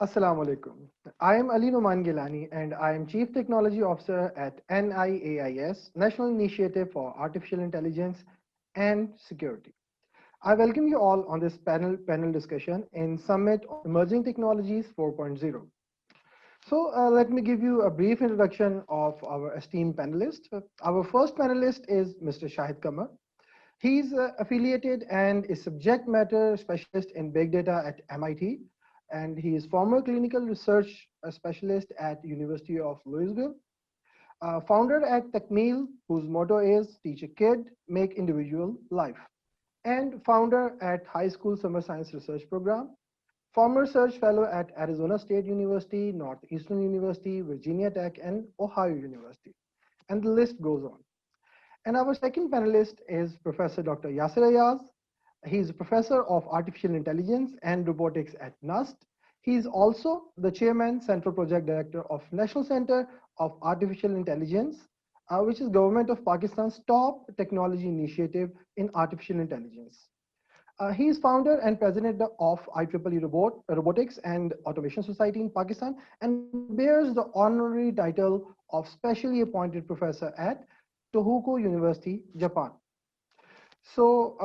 Assalamu alaikum. I am Ali Numan Gilani and I am Chief Technology Officer at NIAIS, National Initiative for Artificial Intelligence and Security. I welcome you all on this panel discussion in Summit on Emerging Technologies 4.0. So let me give you a brief introduction of our esteemed panelists. Our first panelist is Mr. Shahid Kamar. He's affiliated and is subject matter specialist in big data at MIT, and he is former clinical research specialist at University of Louisville, founder at Techmeal, whose motto is teach a kid, make individual life, and founder at High School Summer Science Research Program, former research fellow at Arizona State University, Northeastern University, Virginia Tech, and Ohio University. And the list goes on. And our second panelist is Professor Dr. Yasser Ayaz. He's a professor of artificial intelligence and robotics at NUST. He's also the chairman, central project director of National Center of Artificial Intelligence, which is government of Pakistan's top technology initiative in artificial intelligence. He is founder and president of IEEE Robotics and Automation Society in Pakistan and bears the honorary title of specially appointed professor at Tohoku University, Japan. So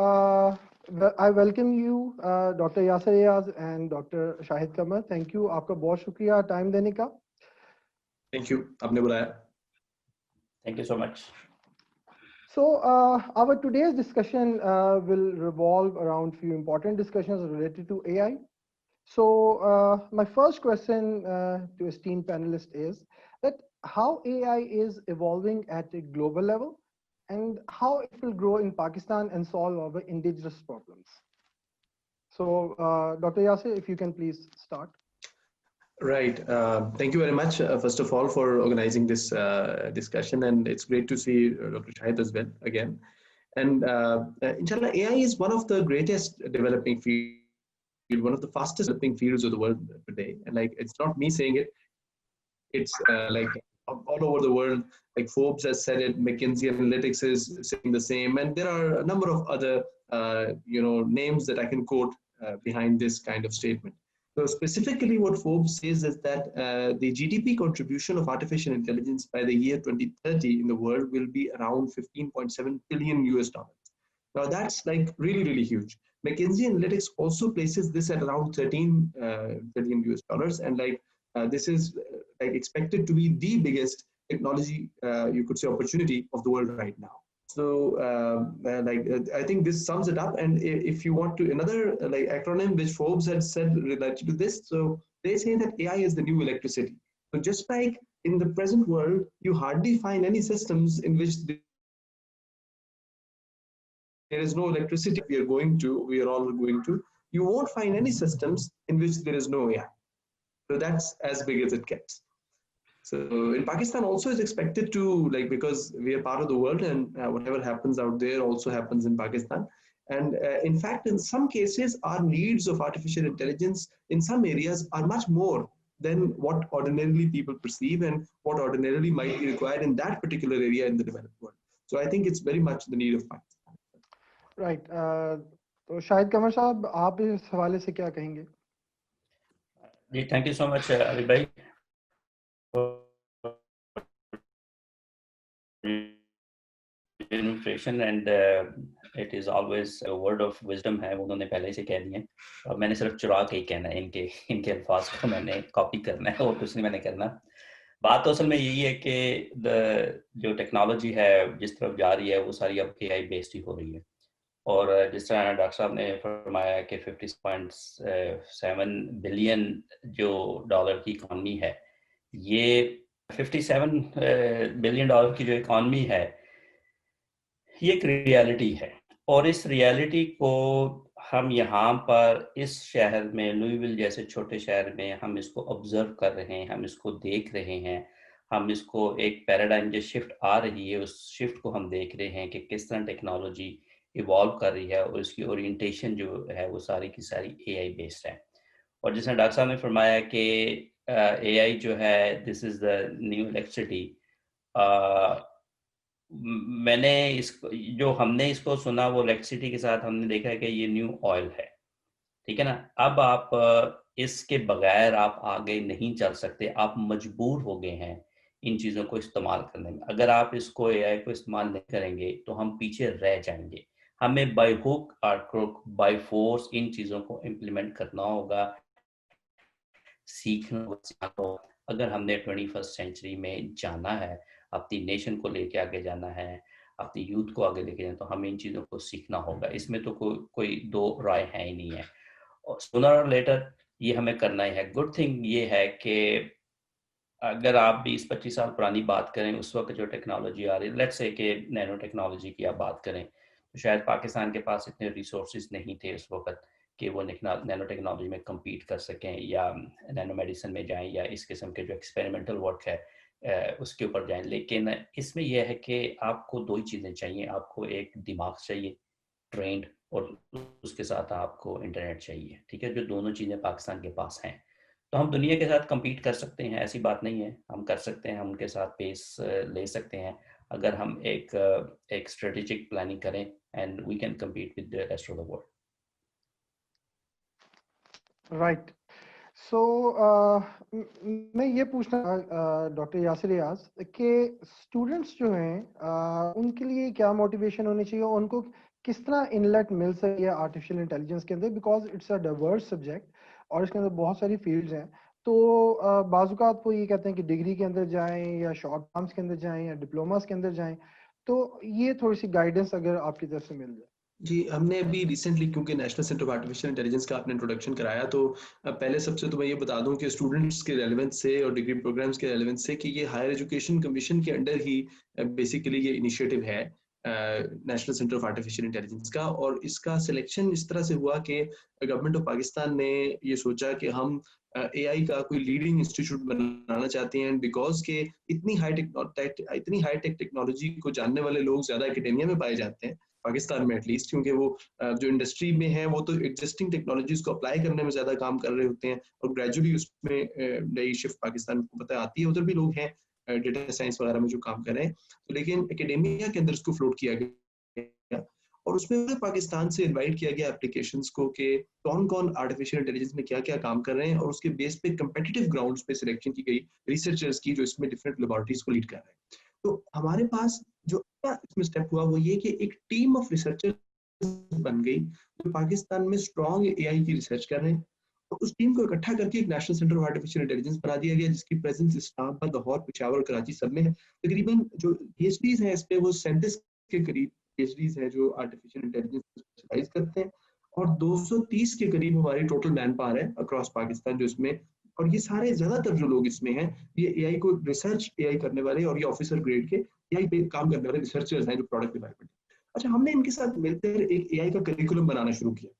I welcome you, Dr. Yasser Ayaz and Dr. Shahid Kamar. Thank you. आपका बहुत शुक्रिया time देने का. Thank you. आपने बुलाया. Thank you so much. So our today's discussion will revolve around few important discussions related to AI. So my first question to esteemed panelists is that how AI is evolving at a global level and how it will grow in Pakistan and solve our indigenous problems. So Dr. Yasser, if you can please start. Right. Thank you very much, first of all, for organizing this discussion. And it's great to see Dr. Shahid as well again. And inshallah, AI is one of the greatest developing fields, one of the fastest developing fields of the world today. And like, it's not me saying it, it's like all over the world. Like Forbes has said it, McKinsey Analytics is saying the same. And there are a number of other, names that I can quote behind this kind of statement. So specifically what Forbes says is that the GDP contribution of artificial intelligence by the year 2030 in the world will be around 15.7 billion US dollars. Now that's like really, really huge. McKinsey Analytics also places this at around 13 billion US dollars. And like this is like expected to be the biggest technology, you could say, opportunity of the world right now. So I think this sums it up. And if you want to, another like acronym which Forbes had said related to this, so they say that AI is the new electricity. So just like in the present world, you hardly find any systems in which there is no electricity. We are all going to, you won't find any systems in which there is no AI. So that's as big as it gets. So in Pakistan also is expected to, like, because we are part of the world and whatever happens out there also happens in Pakistan. And in fact, in some cases, our needs of artificial intelligence in some areas are much more than what ordinarily people perceive and what ordinarily might be required in that particular area in the developed world. So I think it's very much the need of Pakistan. Right. तो शाहिद कमर साहब, आप इस हवाले से क्या कहेंगे? जी, thank you so much, Ali bhai. Information and it is always a word of wisdom है, वो उन्होंने पहले से कह दिए हैं और मैंने सिर्फ चुरा के ही कहना है, इनके अल्फाज को मैंने कॉपी करना है और कुछ नहीं मैंने करना. बात तो असल में यही है कि जो टेक्नोलॉजी है जिस तरफ जा रही है वो सारी अब AI बेस्ड ही हो रही है. और जिस तरह डॉक्टर साहब ने फरमाया कि 50.7 बिलियन जो डॉलर की इकॉनमी है, ये 57 बिलियन डॉलर की जो इकॉनमी है ये एक रियलिटी है. और इस रियलिटी को हम यहाँ पर इस शहर में, लुईविल जैसे छोटे शहर में, हम इसको ऑब्जर्व कर रहे हैं, हम इसको देख रहे हैं, हम इसको एक पैराडाइम जो शिफ्ट आ रही है उस शिफ्ट को हम देख रहे हैं कि किस तरह टेक्नोलॉजी इवॉल्व कर रही है और इसकी ओरिएंटेशन जो है वो सारी की सारी AI बेस्ड है. और जिसने डॉक्टर साहब ने फरमाया कि AI जो है this is the new electricity, मैंने इसको जो हमने इसको सुना वो इलेक्ट्रिसिटी के साथ हमने देखा है कि ये न्यू ऑयल है, ठीक है ना. अब आप इसके बगैर आप आगे नहीं चल सकते, आप मजबूर हो गए हैं इन चीज़ों को इस्तेमाल करने में। अगर आप इसको एआई को इस्तेमाल नहीं करेंगे तो हम पीछे रह जाएंगे। हमें बाय हुक और क्रुक, बाय फोर्स इन चीज़ों को इम्प्लीमेंट करना होगा, सीखना होगा। अगर हमने 21st सेंचुरी में जाना है, अपनी नेशन को लेके आगे जाना है, अपनी यूथ को आगे लेके जाना, तो हमें इन चीज़ों को सीखना होगा। इसमें तो कोई दो राय है ही नहीं है, और सूनर और लेटर ये हमें करना ही है। गुड थिंग ये है कि अगर आप 20-25 साल पुरानी बात करें, उस वक्त जो टेक्नोलॉजी आ रही है, लेट्स से कि नैनो टेक्नोलॉजी की आप बात करें, तो शायद पाकिस्तान के पास इतने रिसोर्सेज नहीं थे उस वक्त कि वो नैनो टेक्नोलॉजी में compete कर सकें, या नैनो मेडिसिन में जाएं, या इस किस्म के जो एक्सपेरिमेंटल वर्क है उसके ऊपर जाएं। लेकिन इसमें यह है कि आपको दो ही चीज़ें चाहिए। आपको एक दिमाग चाहिए ट्रेंड, और उसके साथ आपको इंटरनेट चाहिए, ठीक है, जो दोनों चीज़ें पाकिस्तान के पास हैं। तो हम दुनिया के साथ compete कर सकते हैं, ऐसी बात नहीं है, हम कर सकते हैं, हम उनके साथ पेस ले सकते हैं अगर हम एक स्ट्रेटेजिक प्लानिंग करें, and we can compete with the rest of the world. Right. So मैं ये पूछना डॉक्टर यासिर रियाज कि स्टूडेंट्स जो हैं उनके लिए क्या मोटिवेशन होनी चाहिए, उनको किस तरह इनलेट मिल सके है आर्टिफिशियल इंटेलिजेंस के अंदर, because it's a diverse subject और इसके अंदर बहुत सारी फील्ड्स हैं। तो बाजुकात वो ये कहते हैं कि डिग्री के अंदर जाएं या शॉर्ट टर्म्स के अंदर जाएं या डिप्लोमास के अंदर जाएं, तो ये थोड़ी सी गाइडेंस अगर आपकी तरफ से मिल जाए। जी, हमने अभी रिसेंटली, क्योंकि national centre of artificial intelligence का आपने इंट्रोडक्शन कराया, तो पहले सबसे तो मैं ये बता दूं कि स्टूडेंट्स के रेलेवेंस से और डिग्री प्रोग्राम्स के रेलेवेंस से कि ये हायर एजुकेशन कमीशन के अंडर ही बेसिकली ये इनिशिएटिव है national centre of artificial intelligence का। और इसका सिलेक्शन इस तरह से हुआ कि गवर्नमेंट ऑफ पाकिस्तान ने ये सोचा कि हम एआई का कोई लीडिंग इंस्टीट्यूट बनाना चाहते हैं, बिकॉज के इतनी हाई टेक टेक्नोलॉजी को जानने वाले लोग ज्यादा एकेडेमिया में पाए जाते हैं पाकिस्तान में एटलीस्ट, क्योंकि वो जो इंडस्ट्री में है वो तो एग्जिस्टिंग टेक्नोलॉजीज को अप्लाई करने में ज्यादा काम कर रहे होते हैं, और ग्रेजुअली उसमें नई शिफ्ट पाकिस्तान को पता आती है, उधर भी लोग हैं डेटा साइंस वगैरह में जो काम कर रहे हैं। तो लेकिन एकेडेमिया के अंदर इसको फ्लोट किया गया, और उसमें पाकिस्तान से इनवाइट किया गया एप्लीकेशंस को कि कौन कौन आर्टिफिशियल इंटेलिजेंस में क्या क्या काम कर रहे हैं, और उसके बेस पे कंपेटिटिव ग्राउंड्स पे सिलेक्शन की गई रिसर्चर्स की जो इसमें डिफरेंट लेबोरेटरीज को लीड कर रहे हैं। तो हमारे पास जो इसमें स्टेप हुआ वो ये कि एक टीम ऑफ रिसर्चर्स बन गई जो पाकिस्तान में स्ट्रॉन्ग एआई की रिसर्च कर रहे हैं। तो उस टीम को इकट्ठा करके एक national centre of artificial intelligence बना दिया गया, जिसकी प्रेजेंस इस्लामाबाद, लाहौर, पेशावर, कराची सब में है। तकरीबन जो पीएचडीज हैं इस पे वो 37 के करीब पीएचडीज हैं जो आर्टिफिशियल इंटेलिजेंस में स्पेशलाइज करते हैं, और 230 के करीब हमारी टोटल मैन पावर है अक्रॉस पाकिस्तान जो इसमें। और ये सारे ज्यादातर जो लोग इसमें हैं ये एआई को रिसर्च एआई करने वाले और ये ऑफिसर ग्रेड के एआई पे काम करने वाले रिसर्चर्स हैं जो प्रोडक्ट डेवलपमेंट। अच्छा, हमने इनके साथ मिलकर एक एआई का करिकुलम बनाना शुरू किया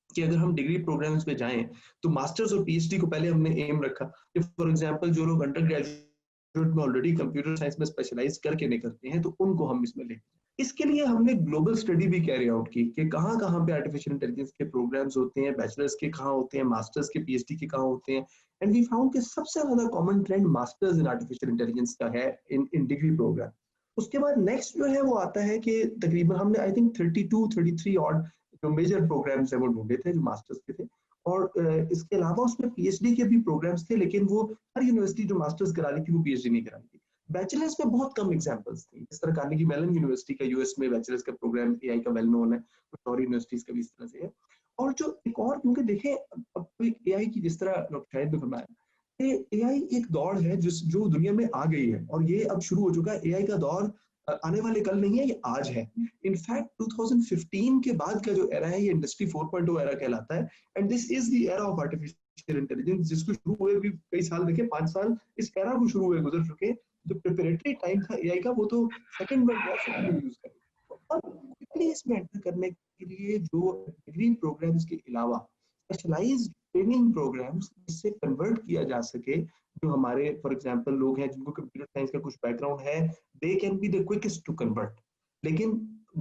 कि अगर हम डिग्री प्रोग्राम्स पे जाएं तो मास्टर्स और पीएचडी को पहले हमने एम रखा कि फॉर एग्जांपल जो लोग अंडर ग्रेजुएट में ऑलरेडी कंप्यूटर साइंस में स्पेशलाइज करके निकलते हैं तो उनको हम इसमें लें। इसके लिए हमने ग्लोबल स्टडी भी कैरी आउट की कि कहाँ कहाँ पे आर्टिफिशियल इंटेलिजेंस के प्रोग्राम्स होते हैं, बैचलर्स के कहाँ होते हैं, मास्टर्स के पीएचडी के कहाँ होते हैं। एंड वी फाउंड कि सबसे ज्यादा common trend masters in artificial intelligence का है इन डिग्री प्रोग्राम। उसके बाद नेक्स्ट जो है वो आता है कि तकरीबन हमने आई थिंक 32-33 ऑड जो मेजर प्रोग्राम्स है वो ढूंढे थे जो मास्टर्स के थे, और इसके अलावा उसमें पीएचडी के भी प्रोग्राम्स थे, लेकिन वो हर यूनिवर्सिटी जो मास्टर्स करा रही थी वो पीएचडी नहीं करा रही थी। बैचलर्स में बहुत कम एग्जांपल्स थे, इस तरह कार्नेगी मेलन यूनिवर्सिटी का यूएस में बैचलर्स का प्रोग्राम एआई का वेल नोन है, कुछ और यूनिवर्सिटीज का भी इस तरह से है। और जो एक और, क्योंकि देखें अब एआई की जिस तरह डॉक्टर शाहिद ने फरमाया, एआई एक दौड़ है जो दुनिया में आ गई है, और ये अब शुरू हो चुका है। एआई का दौर आने वाले कल नहीं है, ये आज है। इनफैक्ट 2015 के बाद का जो एरा है ये इंडस्ट्री 4.0 एरा कहलाता है, and this is the era of artificial intelligence, जिसको शुरू हुए भी कई साल, देखे 5 साल इस एरा को शुरू हुए गुजर चुके। जो प्रिपरेटरी टाइम था एआई का वो तो सेकंड वर्ल्ड वॉर से पहले यूज करें। तो अब क्विकली इसमें एंटर करने के लिए जो डिग्री प्रोग्राम्स के अलावा स्पेशलाइज्ड ट्रेनिंग प्रोग्राम्स इससे कन्वर्ट किया जा सके, जो हमारे फॉर एग्जांपल लोग हैं जिनको कंप्यूटर साइंस का कुछ बैकग्राउंड है, they can be the quickest to convert. लेकिन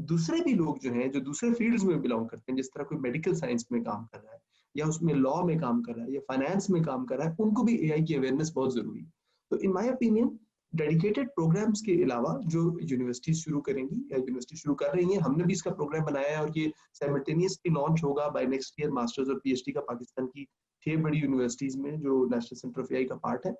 दूसरे भी लोग जो हैं जो दूसरे फील्ड्स में बिलोंग करते हैं, जिस तरह कोई मेडिकल साइंस में काम कर रहा है या उसमें लॉ में काम कर रहा है या फाइनेंस में काम कर रहा है, उनको भी एआई की अवेयरनेस बहुत जरूरी है। तो in my opinion dedicated programs के अलावा जो यूनिवर्सिटीज शुरू करेंगी या यूनिवर्सिटी शुरू कर रही हैं, हमने भी इसका प्रोग्राम बनाया है और ये साइमल्टेनियसली लॉन्च होगा बाय नेक्स्ट ईयर, मास्टर्स और पीएचडी का पाकिस्तान की 6 बड़ी यूनिवर्सिटीज में जो नेशनल सेंटर ऑफ एआई का पार्ट है।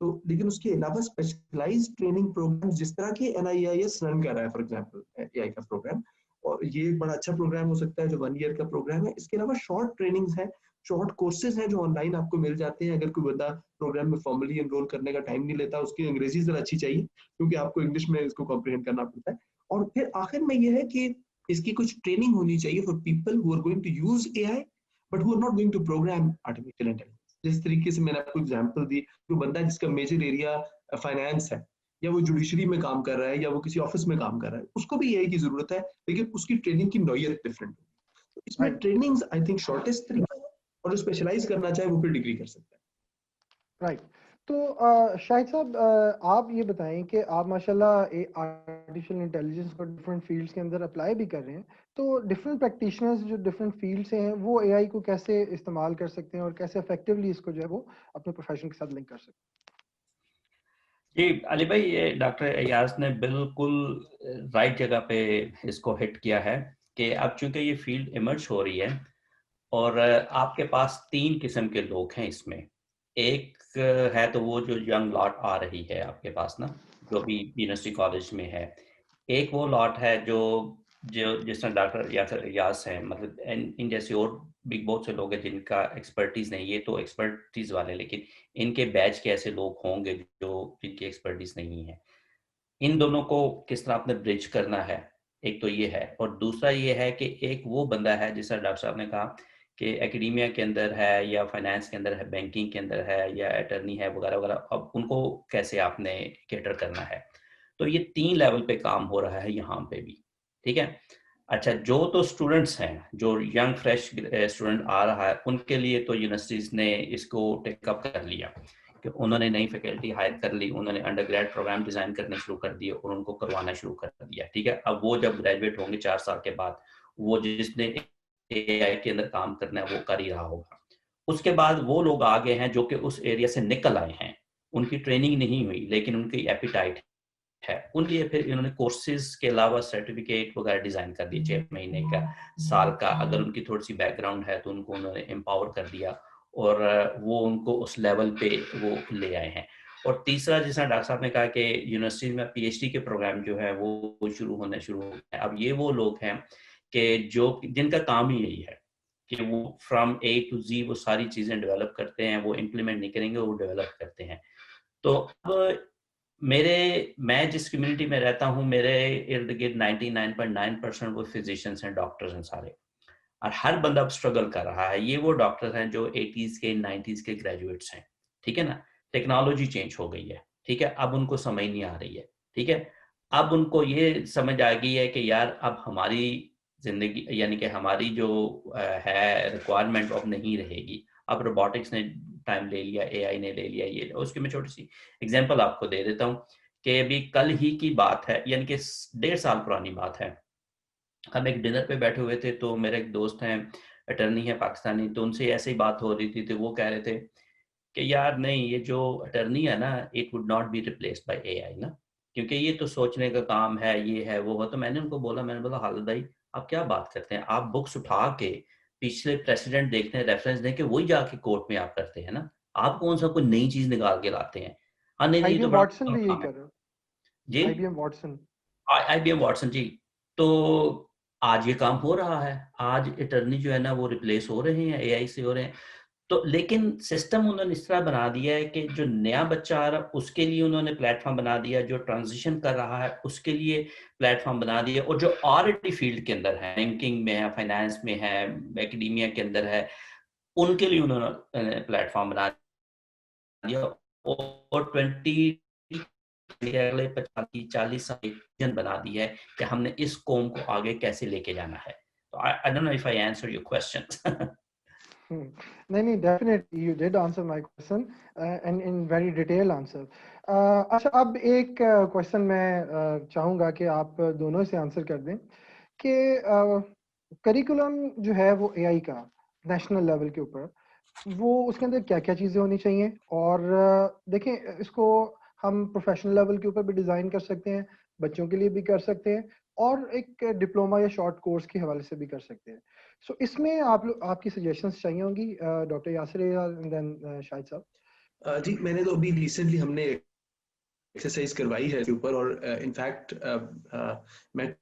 तो लेकिन उसके अलावा स्पेशलाइज्ड ट्रेनिंग प्रोग्राम जिस तरह के NIIS रन कर रहा है फॉर एग्जांपल एआई का प्रोग्राम, और ये एक बड़ा अच्छा प्रोग्राम हो सकता है जो 1 ईयर का प्रोग्राम है। इसके अलावा शॉर्ट ट्रेनिंग्स है, शॉर्ट कोर्सेज हैं जो ऑनलाइन आपको मिल जाते हैं। अगर कोई बंदा प्रोग्राम में फॉर्मली एनरोल करने का टाइम नहीं लेता, उसकी अंग्रेजी जरा अच्छी चाहिए क्योंकि आपको इंग्लिश में इसको कॉम्प्रिहेंड करना पड़ता है। और फिर आखिर में ये है कि इसकी कुछ ट्रेनिंग होनी चाहिए for people who are going to use AI but who are not going to program artificial intelligence. जिस तरीके से मैंने आपको एग्जांपल दी, जो बंदा जिसका मेजर एरिया फाइनेंस है, या वो जुडिशरी में काम कर रहा है, या वो किसी ऑफिस में काम कर रहा है, उसको भी एआई की जरूरत है, लेकिन उसकी ट्रेनिंग की नौयत डिफरेंट है। तो इसमें right trainings I think shortest तरीका है, और जो स्पेशलाइज करना चाहे वो फिर डिग्री कर सकता है। राइट। तो शाहिद साहब, आप ये बताएं कि आप माशाल्लाह आर्टिफिशियल इंटेलिजेंस को डिफरेंट फील्ड्स के अंदर अप्लाई भी कर रहे हैं, तो डिफरेंट प्रैक्टिशनर्स जो डिफरेंट फील्ड से हैं वो एआई को कैसे इस्तेमाल कर सकते हैं और कैसे इफेक्टिवली इसको जो है वो अपने प्रोफेशन के साथ लिंक कर सकते जी अली भाई, ये डॉक्टर अयाज ने बिल्कुल राइट जगह पे इसको हिट किया है कि अब चूंकि ये फील्ड इमर्ज हो रही है और आपके पास 3 किस्म के लोग हैं इसमें। एक है तो वो जो यंग लॉट आ रही है आपके पास ना, जो भी यूनिवर्सिटी कॉलेज में है। एक वो लॉट है जो जो जिस तरह डॉक्टर यास हैं, मतलब इन जैसे और भी बहुत से लोग हैं जिनका एक्सपर्टीज नहीं, ये तो एक्सपर्टीज वाले, लेकिन इनके बैच के ऐसे लोग होंगे जो जिनकी एक्सपर्टीज नहीं है। इन दोनों को किस तरह आपने ब्रिज करना है, एक तो ये है। और दूसरा ये है कि एक वो बंदा है जिस तरह डॉक्टर साहब ने कहा कि एकेडमिया के अंदर है या फाइनेंस के अंदर है, बैंकिंग के अंदर है या अटर्नी है वगैरह वगैरह, अब उनको कैसे आपने कैटर करना है। तो ये 3 लेवल पे काम हो रहा है यहाँ पे भी, ठीक है। अच्छा, जो तो स्टूडेंट्स हैं, जो यंग फ्रेश स्टूडेंट आ रहा है, उनके लिए तो यूनिवर्सिटीज ने इसको टेकअप कर लिया कि उन्होंने नई फैकल्टी हायर कर ली, उन्होंने अंडर ग्रेड प्रोग्राम डिजाइन करने शुरू कर दिए और उनको करवाना शुरू कर दिया, ठीक है। अब वो जब ग्रेजुएट होंगे 4 साल के बाद, वो जिसने एआई के अंदर काम करना है वो कर ही रहा होगा। उसके बाद वो लोग आगे हैं जो कि उस एरिया से निकल आए हैं, उनकी ट्रेनिंग नहीं हुई लेकिन उनकी एपिटाइट है, उन लिए फिर इन्होंने कोर्सेज के अलावा सर्टिफिकेट वगैरह डिजाइन कर दिए 6 महीने का, साल का। अगर उनकी थोड़ी सी बैकग्राउंड है तो उनको उन्होंने एम्पावर कर दिया और वो उनको उस लेवल पे वो ले आए हैं। और तीसरा, जैसा डॉक्टर साहब ने कहा कि यूनिवर्सिटी में पीएचडी के प्रोग्राम जो है वो शुरू हो गए। अब ये वो लोग हैं कि जो जिनका काम ही यही है कि वो फ्रॉम ए टू जी वो सारी चीजें डेवलप करते हैं, वो इम्प्लीमेंट नहीं करेंगे, वो डेवलप करते हैं। तो अब मैं जिस कम्युनिटी में रहता हूँ, मेरे इर्द गिर्द 99.9% वो फिजिशियंस हैं, डॉक्टर्स हैं सारे। और हर बंदा अब स्ट्रगल कर रहा है। ये वो डॉक्टर्स हैं जो 80s के 90s के ग्रेजुएट्स हैं, ठीक है ना। टेक्नोलॉजी चेंज हो गई है, ठीक है। अब उनको समझ नहीं आ रही है, ठीक है। अब उनको ये समझ आ गई है कि यार अब हमारी जिंदगी, यानी कि हमारी जो है रिक्वायरमेंट अब नहीं रहेगी। अब रोबोटिक्स ने टाइम ले लिया, एआई ने ले लिया ये। उसकी मैं छोटी सी एग्जांपल आपको दे देता हूँ कि अभी कल ही की बात है, यानी कि 1.5 साल पुरानी बात है। हम एक डिनर पे बैठे हुए थे, तो मेरे एक दोस्त हैं, अटर्नी है पाकिस्तानी, तो उनसे ऐसे ही बात हो रही थी। तो वो कह रहे थे कि यार नहीं, ये जो अटर्नी है ना, it would not be replaced by AI ना, क्योंकि ये तो सोचने का काम है, ये है वो है। तो मैंने उनको बोला, मैंने बोला हालत भाई आप क्या बात करते हैं, आप बुक्स उठा के पिछले प्रेसिडेंट देखते हैं, रेफरेंस देके वही जाके कोर्ट में आप करते हैं ना, आप कौन सा कोई नई चीज निकाल के लाते हैं। हाँ नहीं हैं। नहीं, ये तो आईबीएम बड़ा वाटसन मुश्किल भी यही काम है। कर रहे हो। जी, आईबीएम वाटसन। आईबीएम वाटसन जी। तो आज ये काम हो रहा है, आज अटर्नी जो है ना वो रिप्लेस हो रहे हैं, एआई से हो रहे हैं। तो लेकिन सिस्टम उन्होंने इस तरह बना दिया है कि जो नया बच्चा आ रहा है उसके लिए उन्होंने प्लेटफॉर्म बना दिया, जो ट्रांजिशन कर रहा है उसके लिए प्लेटफॉर्म बना दिया, और जो ऑलरेडी फील्ड के अंदर है, बैंकिंग में है, फाइनेंस में है, एकेडमिया के अंदर है, उनके लिए उन्होंने प्लेटफॉर्म बना दिया। और अगले 50-40 साल विजन बना दी है कि हमने इस कौम को आगे कैसे लेके जाना है। तो I don't know if I answer your question. नहीं नहीं, definitely you did answer my question and in very detail answer. अच्छा, अब एक क्वेश्चन मैं चाहूंगा कि आप दोनों से आंसर कर दें कि करिकुलम जो है वो एआई का नेशनल लेवल के ऊपर, वो उसके अंदर क्या क्या चीज़ें होनी चाहिए। और देखें, इसको हम प्रोफेशनल लेवल के ऊपर भी डिज़ाइन कर सकते हैं, बच्चों के लिए भी कर सकते हैं, और एक डिप्लोमा या शॉर्ट कोर्स के हवाले से भी कर सकते हैं। सो इसमें आप लोग आपकी सजेशंस चाहिए होंगी doctor Yasir and then Shahid sahab. जी, मैंने तो अभी रिसेंटली हमने एक्सरसाइज करवाई है इसके ऊपर, और इनफैक्ट मैं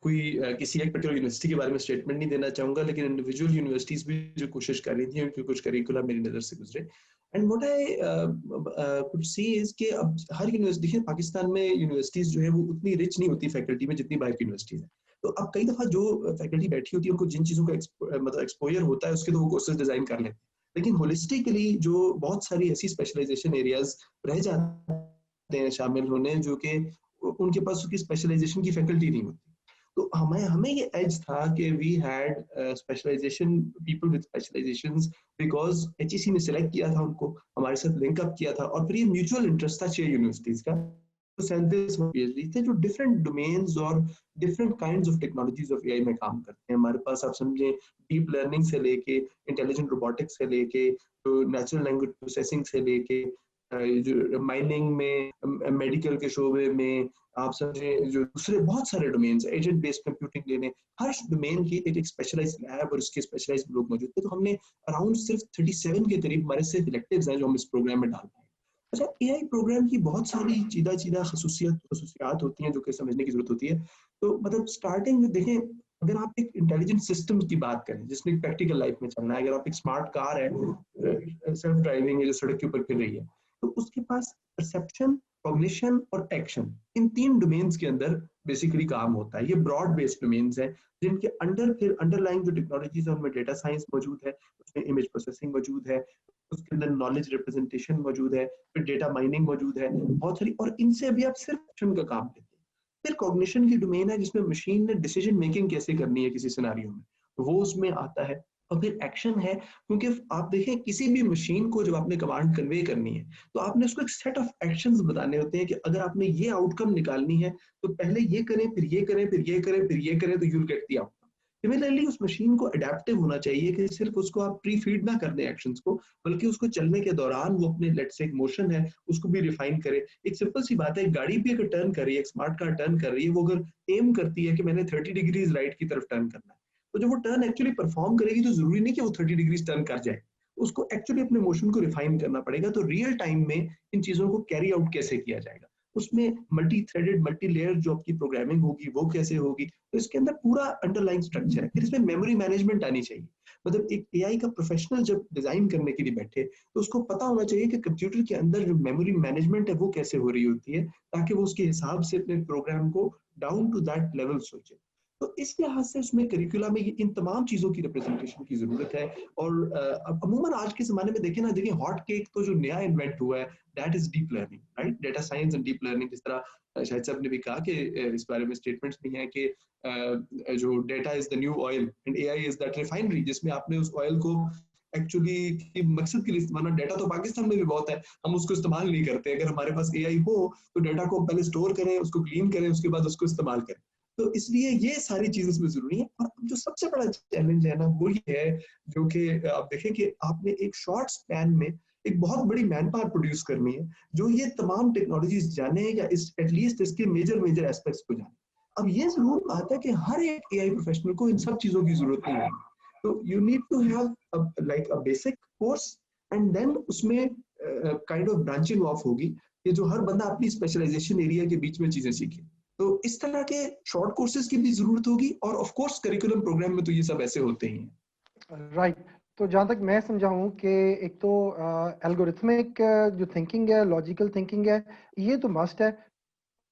कोई किसी एक पर्टिकुलर यूनिवर्सिटी के बारे में स्टेटमेंट नहीं देना चाहूंगा, लेकिन इंडिविजुअल यूनिवर्सिटीज भी जो कोशिश कर रही थी उनके कुछ करिकुलम मेरी नज़र से गुजरे। And what I could see is कि अब हर यूनिवर्सिटी, देखिए पाकिस्तान में यूनिवर्सिटीज जो है वो उतनी रिच नहीं होती फैकल्टी में जितनी बाहर की यूनिवर्सिटीज है। तो अब कई दफा जो फैकल्टी बैठी होती है उनको जिन चीज़ों का मतलब एक्सपोजर होता है उसके तो वो कोर्सेज डिजाइन कर लेते हैं, लेकिन होलिस्टिकली जो बहुत सारी ऐसी स्पेशलाइजेशन एरियाज रह जाते हैं शामिल होने, जो कि उनके पास उसकी स्पेशलाइजेशन की फैकल्टी नहीं होती। तो हमें हमें ये एज था कि we had specialization people with specializations, because HEC ने सिलेक्ट किया था उनको, हमारे साथ लिंक अप किया था, और फिर ये म्यूचुअल इंटरेस्ट था 6 यूनिवर्सिटीज का। तो 37 पीएचडी थे जो डिफरेंट डोमेन्स और different kinds of technologies of AI में काम करते हैं। हमारे पास आप समझे डीप लर्निंग से लेके इंटेलिजेंट रोबोटिक्स से लेके, तो नेचुरल लैंग्वेज प्रोसेसिंग से लेके, जो माइनिंग में, मेडिकल के शोबे में, आप समझे जो दूसरे बहुत सारे डोमेन्स, एजेंट बेस्ड कंप्यूटिंग लेने, हर डोमेन की एक स्पेशलाइज्ड लैब और उसके स्पेशलाइज्ड लोग मौजूद थे। तो हमने अराउंड सिर्फ 37 के करीब हमारे सिर्फ इलेक्टिव्स हैं जो हम इस प्रोग्राम में डाल पाए। अच्छा, एआई प्रोग्राम की बहुत सारी चीदा चीदा खसूसियात होती हैं जो कि समझने की जरूरत होती है। तो मतलब स्टार्टिंग में देखें, अगर आप एक इंटेलिजेंट सिस्टम की बात करें जिसमें प्रैक्टिकल लाइफ में चलना है, अगर आप एक स्मार्ट कार है, सेल्फ ड्राइविंग है जो सड़क के ऊपर फिर रही है, तो उसके पास परसेप्शन, कॉग्निशन और एक्शन, इन 3 डोमेन्स के अंदर बेसिकली काम होता है। ये ब्रॉड बेस्ड डोमेन्स हैं जिनके अंडर फिर अंडरलाइंग जो टेक्नोलॉजीज है उनमें डेटा साइंस मौजूद है, उसमें इमेज प्रोसेसिंग मौजूद है, उसके अंदर नॉलेज रिप्रेजेंटेशन मौजूद है, फिर डेटा माइनिंग मौजूद है, बहुत सारी, और इनसे भी आप सिर्फ एक्शन का काम लेते हैं। फिर कॉग्निशन की डोमेन है जिसमें मशीन ने डिसीजन मेकिंग कैसे करनी है किसी सिनेरियो में, वो उसमें आता है। और फिर एक्शन है, क्योंकि आप देखें किसी भी मशीन को जब आपने कमांड कन्वे करनी है तो आपने उसको एक सेट ऑफ एक्शंस बताने होते हैं कि अगर आपने ये आउटकम निकालनी है तो पहले ये करें, फिर ये करें, फिर ये करें, फिर ये करें, तो you will get the outcome. Similarly उस मशीन को अडेप्टिव होना चाहिए कि सिर्फ उसको आप प्री फीड ना कर दें एक्शंस को, बल्कि उसको चलने के दौरान वो अपने लेट्स से एक मोशन है उसको भी रिफाइन करे। एक सिंपल सी बात है, गाड़ी भी अगर टर्न कर रही है, एक स्मार्ट कार टर्न कर रही है, वो अगर एम करती है कि मैंने 30 डिग्रीज राइट की तरफ टर्न करना है, तो जब वो टर्न एक्चुअली परफॉर्म करेगी तो जरूरी नहीं कि वो 30 डिग्रीज टर्न कर जाए, उसको एक्चुअली अपने मोशन को रिफाइन करना पड़ेगा। तो रियल टाइम में इन चीजों को कैरी आउट कैसे किया जाएगा, उसमें मल्टी थ्रेडेड मल्टी लेयर जो आपकी प्रोग्रामिंग होगी वो कैसे होगी, तो इसके अंदर पूरा अंडरलाइन स्ट्रक्चर है। फिर इसमें मेमोरी मैनेजमेंट आनी चाहिए। मतलब एक एआई का प्रोफेशनल जब डिजाइन करने के लिए बैठे तो उसको पता होना चाहिए कि कंप्यूटर के अंदर जो मेमोरी मैनेजमेंट है वो कैसे हो रही होती है, ताकि वो उसके हिसाब से अपने प्रोग्राम को डाउन टू दैट लेवल सोचे। तो इस लिहाज से उसमें करिकुला में ये इन तमाम चीजों की रिप्रेजेंटेशन की जरूरत है। और अब अमूमन आज के जमाने में देखें ना, देखिए हॉट केक तो जो नया इन्वेंट हुआ है that is deep learning, right, data science and deep learning. जिस तरह शाहिद साहब ने भी कहा कि इस बारे में स्टेटमेंट्स भी हैं कि जो data is the new oil and AI is that refinery, जिसमें आपने उस ऑयल को एक्चुअली मकसद के लिए इस्तेमाल, डेटा तो पाकिस्तान में भी बहुत है, हम उसको इस्तेमाल नहीं करते। अगर हमारे पास एआई हो तो डेटा को पहले स्टोर करें, उसको क्लीन करें, उसके बाद उसको इस्तेमाल करें। तो इसलिए ये सारी चीजें इसमें जरूरी है। और जो सबसे बड़ा चैलेंज है ना वो ये है, जो कि आप देखें कि आपने एक शॉर्ट स्पैन में एक बहुत बड़ी मैन पावर प्रोड्यूस करनी है जो ये तमाम टेक्नोलॉजीज जाने या इस एटलीस्ट इसके मेजर मेजर एस्पेक्ट्स को जाने। अब ये जरूर बात है कि हर एक एआई प्रोफेशनल को इन सब चीजों की जरूरत नहीं है। तो you need to have like a basic course, and then उसमें काइंड ऑफ ब्रांचिंग ऑफ होगी कि जो हर बंदा अपनी स्पेशलाइजेशन एरिया के बीच में चीजें सीखे। तो इस तरह के शॉर्ट कोर्सेज की भी जरूरत होगी, और ऑफ कोर्स करिकुलम प्रोग्राम में तो ये सब ऐसे होते ही हैं। राइट। तो जहाँ तक मैं समझा हूँ कि एक तो एल्गोरिथमिक जो थिंकिंग है, लॉजिकल थिंकिंग है, ये तो मस्ट है।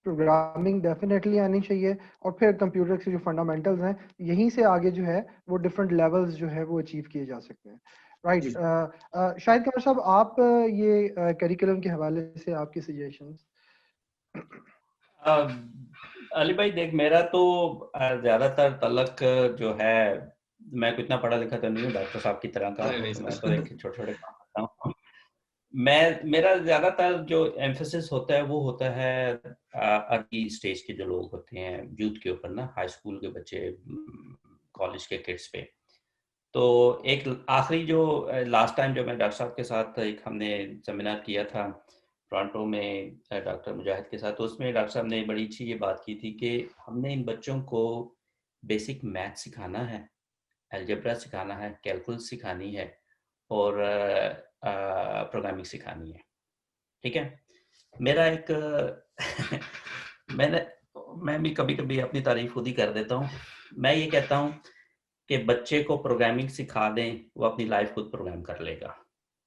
प्रोग्रामिंग डेफिनेटली आनी चाहिए, और फिर कंप्यूटर के जो फंडामेंटल्स हैं यहीं से आगे जो है वो डिफरेंट लेवल्स जो है वो अचीव किए जा सकते हैं। राइट। शाहिद कमर साहब, आप ये करिकुलम के हवाले से आपकी सजेशंस। अली भाई देख, मेरा तो ज्यादातर तलक जो है, मैं कुछ इतना पढ़ा लिखा तो नहीं हूँ डॉक्टर साहब की तरह का, मैं तो एक छोटे छोटे काम करता हूँ। मेरा ज्यादातर जो एम्फेसिस होता है वो होता है अर्ली स्टेज के जो लोग होते हैं यूथ के ऊपर ना, हाई स्कूल के बच्चे, कॉलेज के किड्स पे। तो एक आखिरी जो लास्ट टाइम जो मैं डॉक्टर साहब के साथ एक हमने सेमिनार किया था, टोरंटो में डॉक्टर मुजाहिद के साथ, तो उसमें डॉक्टर साहब ने बड़ी अच्छी ये बात की थी कि हमने इन बच्चों को बेसिक मैथ सिखाना है, अलजेब्रा सिखाना है, कैलकुलस सिखानी है और प्रोग्रामिंग सिखानी है। ठीक है, मेरा एक मैंने मैं भी कभी कभी अपनी तारीफ खुद ही कर देता हूँ। मैं ये कहता हूँ कि बच्चे को प्रोग्रामिंग सिखा दें, वो अपनी लाइफ खुद प्रोग्राम कर लेगा।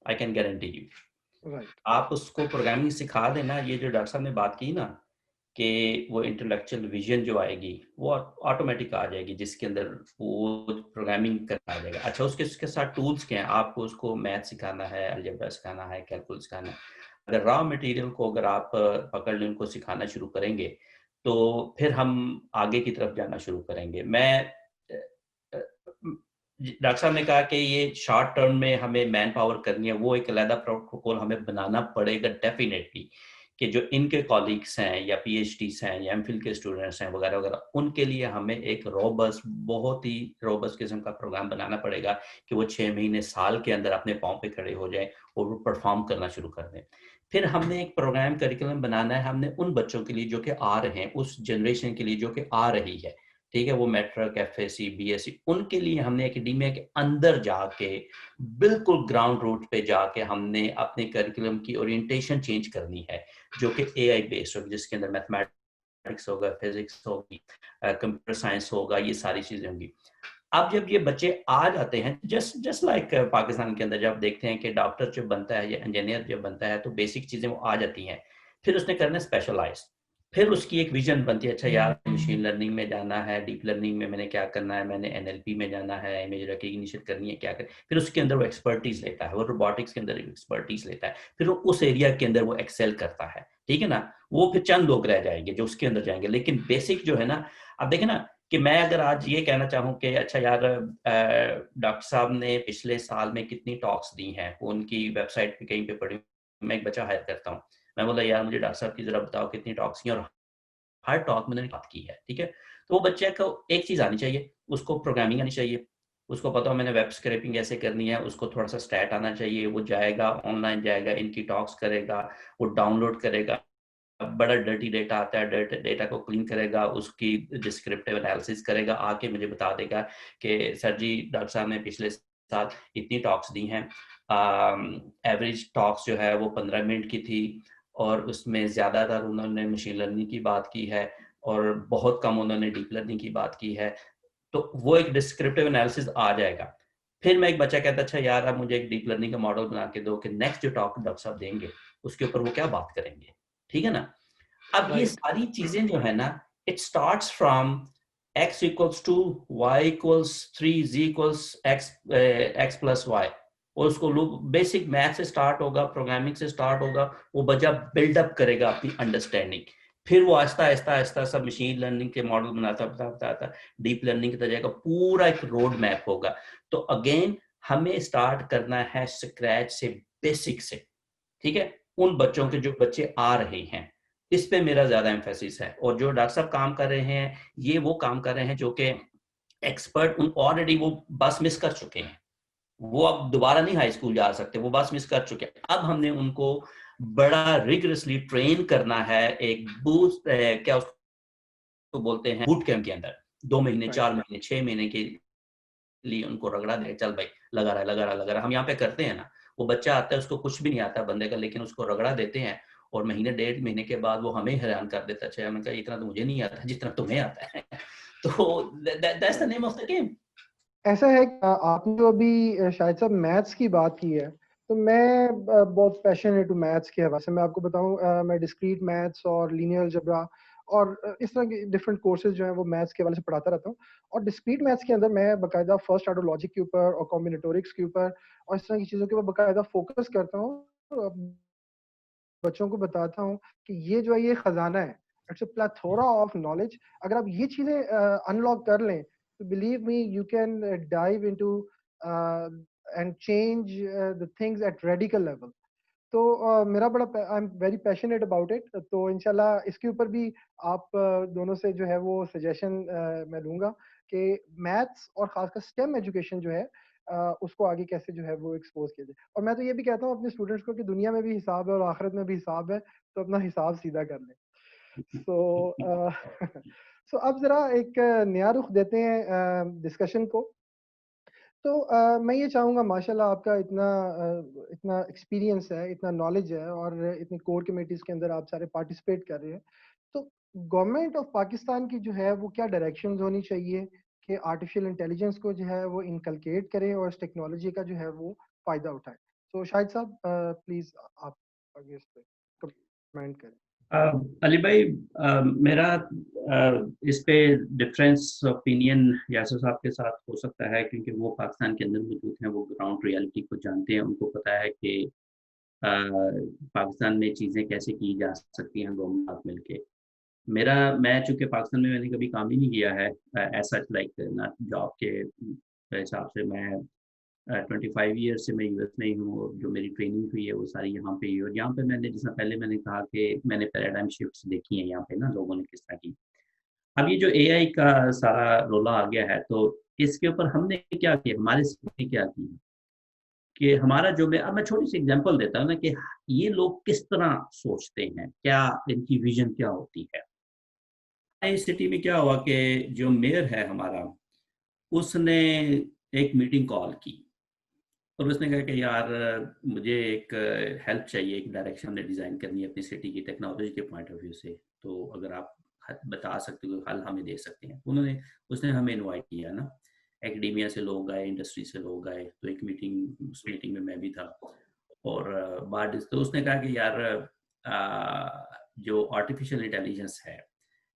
I can guarantee you. Right. आप उसको प्रोग्रामिंग सिखा देना, ये जो डॉक्टर साहब ने बात की ना कि वो इंटेलेक्चुअल विजन जो आएगी वो ऑटोमेटिक आ जाएगी, जिसके अंदर वो प्रोग्रामिंग करना आ जाएगा। अच्छा, उसके उसके साथ टूल्स क्या हैं? आपको उसको मैथ सिखाना है, अलजेब्रा सिखाना है, कैलकुलस सिखाना है। अगर रॉ मटेरियल को अगर आप पकड़ लें, उनको सिखाना शुरू करेंगे, तो फिर हम आगे की तरफ जाना शुरू करेंगे। डॉक्टर साहब ने कहा कि ये शॉर्ट टर्म में हमें मैन पावर करनी है, वो एक अलग प्रोटोकॉल हमें बनाना पड़ेगा डेफिनेटली, कि जो इनके कॉलीग्स हैं या पीएचडीज हैं या एमफिल के स्टूडेंट्स हैं वगैरह वगैरह, उनके लिए हमें एक रोबस्ट, बहुत ही रोबस्ट किस्म का प्रोग्राम बनाना पड़ेगा कि वो 6 महीने साल के अंदर अपने पाँव पे खड़े हो जाए और वो परफॉर्म करना शुरू कर दें। फिर हमने एक प्रोग्राम करिकुलम बनाना है, हमने उन बच्चों के लिए जो कि आ रहे हैं, उस जनरेशन के लिए जो कि आ रही है, ठीक है, वो मैट्रिक, एफएससी, बीएससी, उनके लिए हमने एकेडमिया के अंदर जाके, बिल्कुल ग्राउंड रूट पे जाके हमने अपने करिकुलम की ओरिएंटेशन चेंज करनी है, जो कि एआई बेस्ड होगी, जिसके अंदर मैथमेटिक्स होगा, फिजिक्स होगी, कंप्यूटर साइंस होगा, ये सारी चीजें होंगी। अब जब ये बच्चे आ जाते हैं, जस्ट लाइक पाकिस्तान के अंदर जब देखते हैं कि डॉक्टर जब बनता है या इंजीनियर जब बनता है, तो बेसिक चीजें वो आ जाती हैं। फिर उसने करना स्पेशलाइज, फिर उसकी एक विजन बनती है, अच्छा यार मशीन लर्निंग में जाना है, डीप लर्निंग में मैंने क्या करना है, मैंने एनएलपी में जाना है, इमेज रिकग्निशन करनी है, क्या कर, फिर उसके अंदर वो एक्सपर्टीज लेता है, वो रोबोटिक्स के अंदर एक्सपर्टीज लेता है, फिर वो उस एरिया के अंदर वो एक्सेल करता है। ठीक है ना, वो फिर चंद लोग रह जाएंगे जो उसके अंदर जाएंगे, लेकिन बेसिक जो है ना, अब देखें ना कि मैं अगर आज ये कहना चाहूँ कि अच्छा यार डॉक्टर साहब ने पिछले साल में कितनी टॉक्स दी हैं, उनकी वेबसाइट पे कहीं पे पढ़ी, मैं एक बच्चा हायर करता हूँ, मैं बोला यार मुझे डॉक्टर साहब की जरा बताओ कितनी टॉक्स की, और हर टॉक में उन्होंने बात की है। ठीक है, तो वो बच्चे को एक चीज आनी चाहिए, उसको प्रोग्रामिंग आनी चाहिए, उसको पता हो मैंने वेब स्क्रैपिंग कैसे करनी है, उसको थोड़ा सा स्टैट आना चाहिए, वो जाएगा ऑनलाइन, जाएगा इनकी टॉक्स करेगा, वो डाउनलोड करेगा, बड़ा डर्टी डेटा आता है, डेटा को क्लीन करेगा, उसकी डिस्क्रिप्टिव एनालिसिस करेगा, आके मुझे बता देगा कि सर जी डॉक्टर साहब ने पिछले साल इतनी टॉक्स दी हैं, एवरेज टॉक्स जो है वो 15 मिनट की थी, और उसमें ज़्यादातर उन्होंने मशीन लर्निंग की बात की है और बहुत कम उन्होंने डीप लर्निंग की बात की है। तो वो एक डिस्क्रिप्टिव एनालिसिस आ जाएगा। फिर मैं एक बच्चा कहता है अच्छा यार अब मुझे एक डीप लर्निंग का मॉडल बना के दो कि नेक्स्ट जो टॉक डॉक्टर साहब देंगे उसके ऊपर वो क्या बात करेंगे। ठीक है ना, अब ये राइट। सारी चीजें जो है ना, it starts from x equals to y equals 3, z equals x plus y, और उसको लोग बेसिक मैथ से स्टार्ट होगा, प्रोग्रामिंग से स्टार्ट होगा, वो बच्चा बिल्डअप करेगा अपनी अंडरस्टैंडिंग, फिर वो आहिस्ता आहिस्ता आहिस्ता सब मशीन लर्निंग के मॉडल बनाता बताता डीप लर्निंग की तरह जाएगा, पूरा एक रोड मैप होगा। तो अगेन हमें स्टार्ट करना है स्क्रैच से, बेसिक से। ठीक है, उन बच्चों के जो बच्चे आ रहे हैं, इस पे मेरा ज्यादा एम्फेसिस है। और जो डॉक्टर साहब काम कर रहे हैं, ये वो काम कर रहे हैं जो कि एक्सपर्ट उन ऑलरेडी वो बस मिस कर चुके हैं, वो अब दोबारा नहीं हाई स्कूल जा सकते, वो बस मिस कर चुके हैं। अब हमने उनको बड़ा रिगरसली ट्रेन करना है, एक बूस्ट क्या उसको बोलते हैं बूट कैंप के अंदर, 2 महीने, राइट। 4 महीने, 6 महीने के लिए उनको रगड़ा दे, चल भाई लगा रहा है लगा रहा लगा रहा। हम यहाँ पे करते हैं ना, वो बच्चा आता है उसको कुछ भी नहीं आता बंदे का, लेकिन उसको रगड़ा देते हैं और महीने 1.5 महीने के बाद वो हमें हैरान कर देता है, मैंने कहा इतना तो मुझे नहीं आता जितना तुम्हें आता है। तो that's the name of the game. ऐसा है कि आपने जो अभी शायद साहब मैथ्स की बात की है, तो मैं बहुत पैशनेट हूँ मैथ्स के हवाले से। मैं आपको बताऊँ, मैं डिस्क्रीट मैथ्स और लीनियर अलजेब्रा और इस तरह के डिफरेंट कोर्सेज जो हैं वो मैथ्स के हवाले से पढ़ाता रहता हूँ। और डिस्क्रीट मैथ्स के अंदर मैं बाकायदा फर्स्ट ऑर्डर लॉजिक के ऊपर और कॉम्बिनेटोरिक्स के ऊपर और इस तरह की चीज़ों के ऊपर बाकायदा फोकस करता हूँ। बच्चों को बताता हूँ कि ये जो है ये खजाना है, it's a plethora of knowledge. अगर आप ये चीजें अनलॉक कर लें, तो believe me you can dive into and change the things at radical level. तो मेरा बड़ा I am very passionate about it. तो इंशाल्लाह इसके ऊपर भी आप दोनों से जो है वो सजेशन मैं लूंगा कि मैथ्स और खासकर स्टेम एजुकेशन जो है उसको आगे कैसे जो है वो एक्सपोज किया जाए। और मैं तो ये भी कहता हूँ अपने स्टूडेंट्स को कि दुनिया में भी हिसाब है और आखिरत में भी हिसाब है, तो अपना हिसाब सीधा कर लें। सो सो अब जरा एक नया रुख देते हैं डिस्कशन को। तो मैं ये चाहूँगा, माशाल्लाह आपका इतना एक्सपीरियंस है, इतना नॉलेज है और इतनी कोर कमेटीज़ के अंदर आप सारे पार्टिसिपेट कर रहे हैं। तो गवर्नमेंट ऑफ पाकिस्तान की जो है वो क्या डायरेक्शंस होनी चाहिए कि आर्टिफिशियल इंटेलिजेंस को जो है वो इनकलकेट करें और इस टेक्नोलॉजी का जो है वो फ़ायदा उठाएँ? तो शाहिद साहब प्लीज़ आप आगे इस पे कमेंट करें। अली भाई, मेरा इस पे डिफरेंस ओपिनियन यासर साहब के साथ हो सकता है, क्योंकि वो पाकिस्तान के अंदर मौजूद हैं, वो ग्राउंड रियलिटी को जानते हैं, उनको पता है कि पाकिस्तान में चीज़ें कैसे की जा सकती हैं गवर्नमेंट साथ मिलके। मैं चूँकि पाकिस्तान में मैंने कभी काम ही नहीं किया है ऐसा, लाइक ना जॉब के हिसाब से। मैं 25 ईयर से मैं यूएस में ही हूँ, और जो मेरी ट्रेनिंग हुई है वो सारी यहाँ पे ही है। और यहाँ पे मैंने, जैसा पहले मैंने कहा कि मैंने पैराडाइम शिफ्ट्स देखी हैं यहाँ पे ना, लोगों ने किस तरह की। अब ये जो एआई का सारा रोला आ गया है, तो इसके ऊपर हमने क्या किया, हमारे ने क्या किया कि हमारा जो अब मैं छोटी सी एग्जांपल देता हूँ ना कि ये लोग किस तरह सोचते हैं, क्या इनकी विजन क्या होती है। इस सिटी में क्या हुआ कि जो मेयर है हमारा, उसने एक मीटिंग कॉल की और उसने कहा कि यार मुझे एक हेल्प चाहिए, एक डायरेक्शन हमने डिज़ाइन करनी है अपनी सिटी की टेक्नोलॉजी के पॉइंट ऑफ व्यू से, तो अगर आप बता सकते हो हल हमें दे सकते हैं। उसने हमें इनवाइट किया ना, एकेडेमिया से लोग आए, इंडस्ट्री से लोग आए, तो एक मीटिंग, उस मीटिंग में मैं भी था। और तो उसने कहा कि यार जो आर्टिफिशियल इंटेलिजेंस है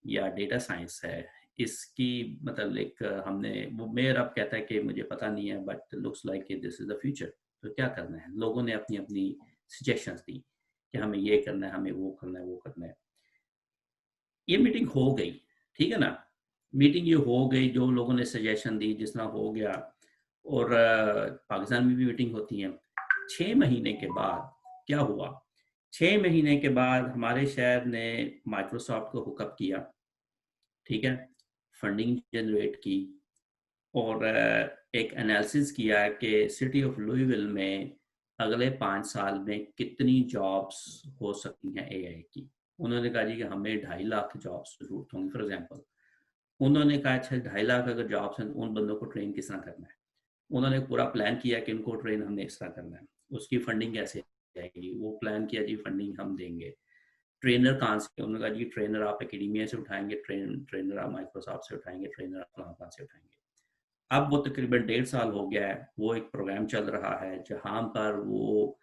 या डेटा साइंस है, इसकी मतलब एक हमने, वो मेयर अब कहता है कि मुझे पता नहीं है, but looks like this is the future. तो क्या करना है, लोगों ने अपनी अपनी सजेशंस दी कि हमें ये करना है, हमें वो करना है, वो करना है। ये मीटिंग हो गई, ठीक है ना, मीटिंग ये हो गई, जो लोगों ने सजेशन दी जिस तरह हो गया। और पाकिस्तान में भी मीटिंग होती है। 6 महीने के बाद क्या हुआ, 6 महीने के बाद हमारे शहर ने माइक्रोसॉफ्ट को हुकअप किया, ठीक है, फंडिंग जनरेट की, और एक एनालिसिस किया कि सिटी ऑफ लुइविल में अगले 5 साल में कितनी जॉब्स हो सकती हैं एआई की। उन्होंने कहा जी कि हमें 2.5 लाख जॉब्स जरूरत होंगी, फॉर एग्जांपल। उन्होंने कहा अच्छा 2.5 लाख अगर जॉब्स हैं, उन बंदों को ट्रेन किस तरह करना है। उन्होंने पूरा प्लान किया कि उनको ट्रेन हमने इस तरह करना है, उसकी फंडिंग कैसे आएगी, वो प्लान किया जी फंडिंग हम देंगे। ट्रेनर कहाँ से, उन्होंने कहा जी ट्रेनर आप एकेडमिया से उठाएंगे, ट्रेनर आप माइक्रोसॉफ्ट से उठाएंगे, ट्रेनर आप कहाँ से उठाएंगे। अब वो तकरीबन 1.5 साल हो गया है, वो एक प्रोग्राम चल रहा है जहाँ पर वो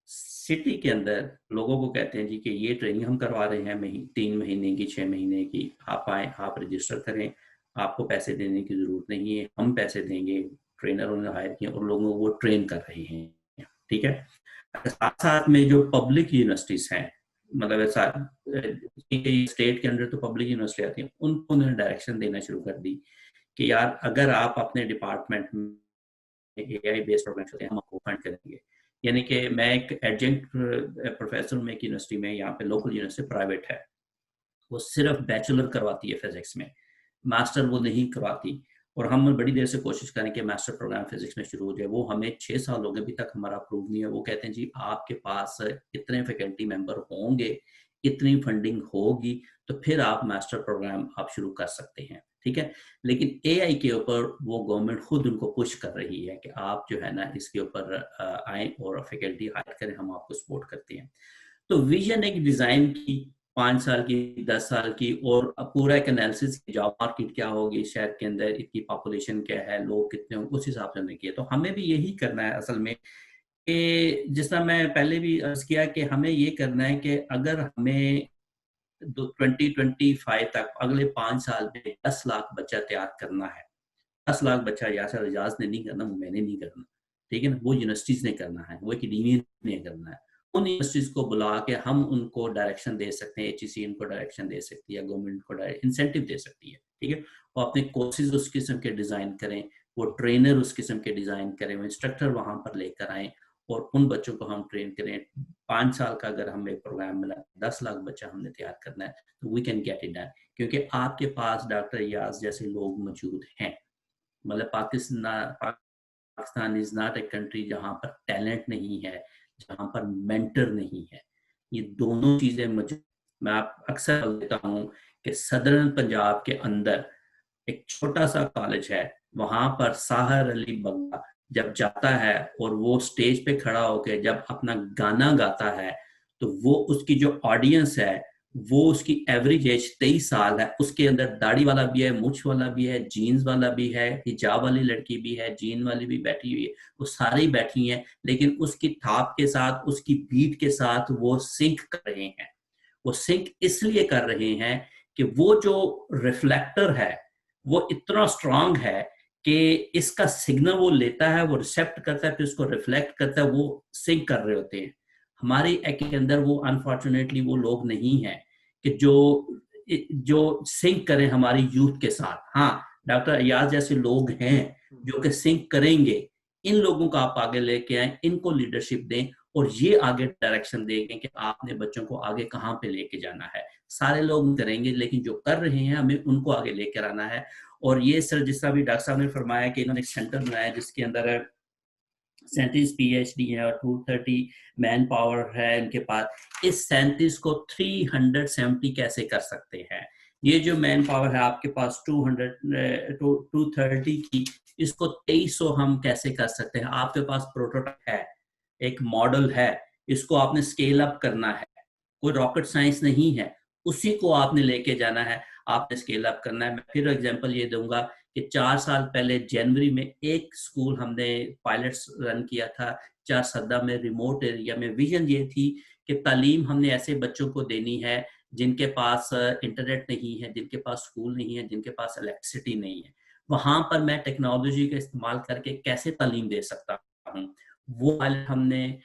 सिटी के अंदर लोगों को कहते हैं जी कि ये ट्रेनिंग हम करवा रहे हैं 3 महीने की, 6 महीने की, आप आए, आप रजिस्टर करें, आपको पैसे देने की जरूरत नहीं है, हम पैसे देंगे। ट्रेनर उन्होंने हायर किया और लोगों को वो ट्रेन कर रहे हैं, ठीक है। साथ साथ में जो पब्लिक यूनिवर्सिटीज हैं, मतलब ऐसा स्टेट के अंदर तो पब्लिक यूनिवर्सिटी आती है, उनको उन्होंने डायरेक्शन देना शुरू कर दी कि यार अगर आप अपने डिपार्टमेंट में एआई बेस्ड प्रोग्राम चलते हैं, हम आपको फंड करेंगे। यानी कि मैं एक एडजंक्ट प्रोफेसर हूँ एक यूनिवर्सिटी में, यहाँ पे लोकल यूनिवर्सिटी प्राइवेट है, वो सिर्फ बैचलर करवाती है फिजिक्स में, मास्टर वो नहीं करवाती। और हम बड़ी देर से कोशिश करें कि मास्टर प्रोग्राम फिजिक्स में शुरू हो जाए, वो हमें 6 साल हो गए अभी तक हमारा अप्रूव नहीं है। वो कहते हैं जी आपके पास इतने फैकल्टी मेंबर होंगे, इतनी फंडिंग होगी, तो फिर आप मास्टर प्रोग्राम आप शुरू कर सकते हैं, ठीक है। लेकिन एआई के ऊपर वो गवर्नमेंट खुद उनको पुश कर रही है कि आप जो है ना इसके ऊपर आए और फैकल्टी हायर करें, हम आपको सपोर्ट करते हैं। तो विजन एक डिजाइन की 5 साल की, 10 साल की, और पूरा एक एनालिसिस, जॉब मार्केट क्या होगी शहर के अंदर, इतनी पॉपुलेशन क्या है, लोग कितने होंगे, उस हिसाब से हमने किया। तो हमें भी यही करना है असल में, कि जिस तरह मैं पहले भी अर्ज किया कि हमें ये करना है कि अगर हमें 2025 तक अगले 5 साल में 10 लाख बच्चा तैयार करना है, 10 लाख बच्चा यासर एजाज ने नहीं करना, मैंने नहीं करना, ठीक है ना, वो यूनिवर्सिटीज ने करना है, वो एकेडमिया ने करना है। उन यूनिवर्सिटीज को बुला के हम उनको डायरेक्शन दे सकते हैं, एचईसी इनको डायरेक्शन दे सकती है, गवर्नमेंट को इंसेंटिव दे सकती है, ठीक है। वो अपने कोर्सेज उस किस्म के डिजाइन करें, वो ट्रेनर उस किस्म के डिजाइन करें, वो इंस्ट्रक्टर वहां पर लेकर आए और उन बच्चों को हम ट्रेन करें। 5 साल का अगर हमें प्रोग्राम मिला, 10 लाख बच्चा हमने तैयार करना है, तो we can get it done, क्योंकि आपके पास डॉक्टर याज जैसे लोग मौजूद हैं। मतलब Pakistan Pakistan is not a country जहाँ पर टैलेंट नहीं है, जहाँ पर मेंटर नहीं है। ये दोनों चीजें मुझे, मैं आप अक्सर देता हूँ कि सदर्न पंजाब के अंदर एक छोटा सा कॉलेज है, वहां पर साहर अली बग्गा जब जाता है और वो स्टेज पे खड़ा होकर जब अपना गाना गाता है, तो वो उसकी जो ऑडियंस है वो उसकी एवरेज एज 23 साल है। उसके अंदर दाढ़ी वाला भी है, मूछ वाला भी है, जीन्स वाला भी है, हिजाब वाली लड़की भी है, जीन वाली भी बैठी हुई है, वो सारी बैठी हैं, लेकिन उसकी थाप के साथ, उसकी बीट के साथ वो सिंक कर रहे हैं। वो सिंक इसलिए कर रहे हैं कि वो जो रिफ्लेक्टर है वो इतना स्ट्रांग है कि इसका सिग्नल वो लेता है, वो रिसेप्ट करता है, फिर उसको रिफ्लेक्ट करता है, वो सिंक कर रहे होते हैं। हमारे के अंदर वो अनफॉर्चुनेटली वो लोग नहीं है कि जो सिंक करें हमारी यूथ के साथ। हाँ, डॉक्टर अयाज जैसे लोग हैं जो कि सिंक करेंगे। इन लोगों को आप आगे लेके आए, इनको लीडरशिप दें और ये आगे डायरेक्शन देंगे कि आपने बच्चों को आगे कहाँ पे लेके जाना है। सारे लोग करेंगे, लेकिन जो कर रहे हैं हमें उनको आगे लेकर आना है। और ये सर, जिस तरह भी डॉक्टर साहब ने फरमाया कि इन्होंने एक सेंटर बनाया जिसके अंदर 37 PhD है और 230 मैन पावर है इनके पास। इस 37 को 370 कैसे कर सकते हैं? ये जो मैन पावर है आपके पास 230 की, इसको 2300 हम कैसे कर सकते हैं? आपके पास प्रोटोटाइप है, एक मॉडल है, इसको आपने स्केल अप करना है, कोई रॉकेट साइंस नहीं है, उसी को आपने लेके जाना है, आपने स्केल अप करना है। मैं फिर एग्जांपल ये दूंगा कि 4 साल पहले जनवरी में एक स्कूल हमने पायलट्स रन किया था चारसद्दा में, रिमोट एरिया में। विजन ये थी कि तालीम हमने ऐसे बच्चों को देनी है जिनके पास इंटरनेट नहीं है, जिनके पास स्कूल नहीं है, जिनके पास इलेक्ट्रिसिटी नहीं है। वहां पर मैं टेक्नोलॉजी का इस्तेमाल करके कैसे तालीम दे सकता हूँ, वो पायलट हमने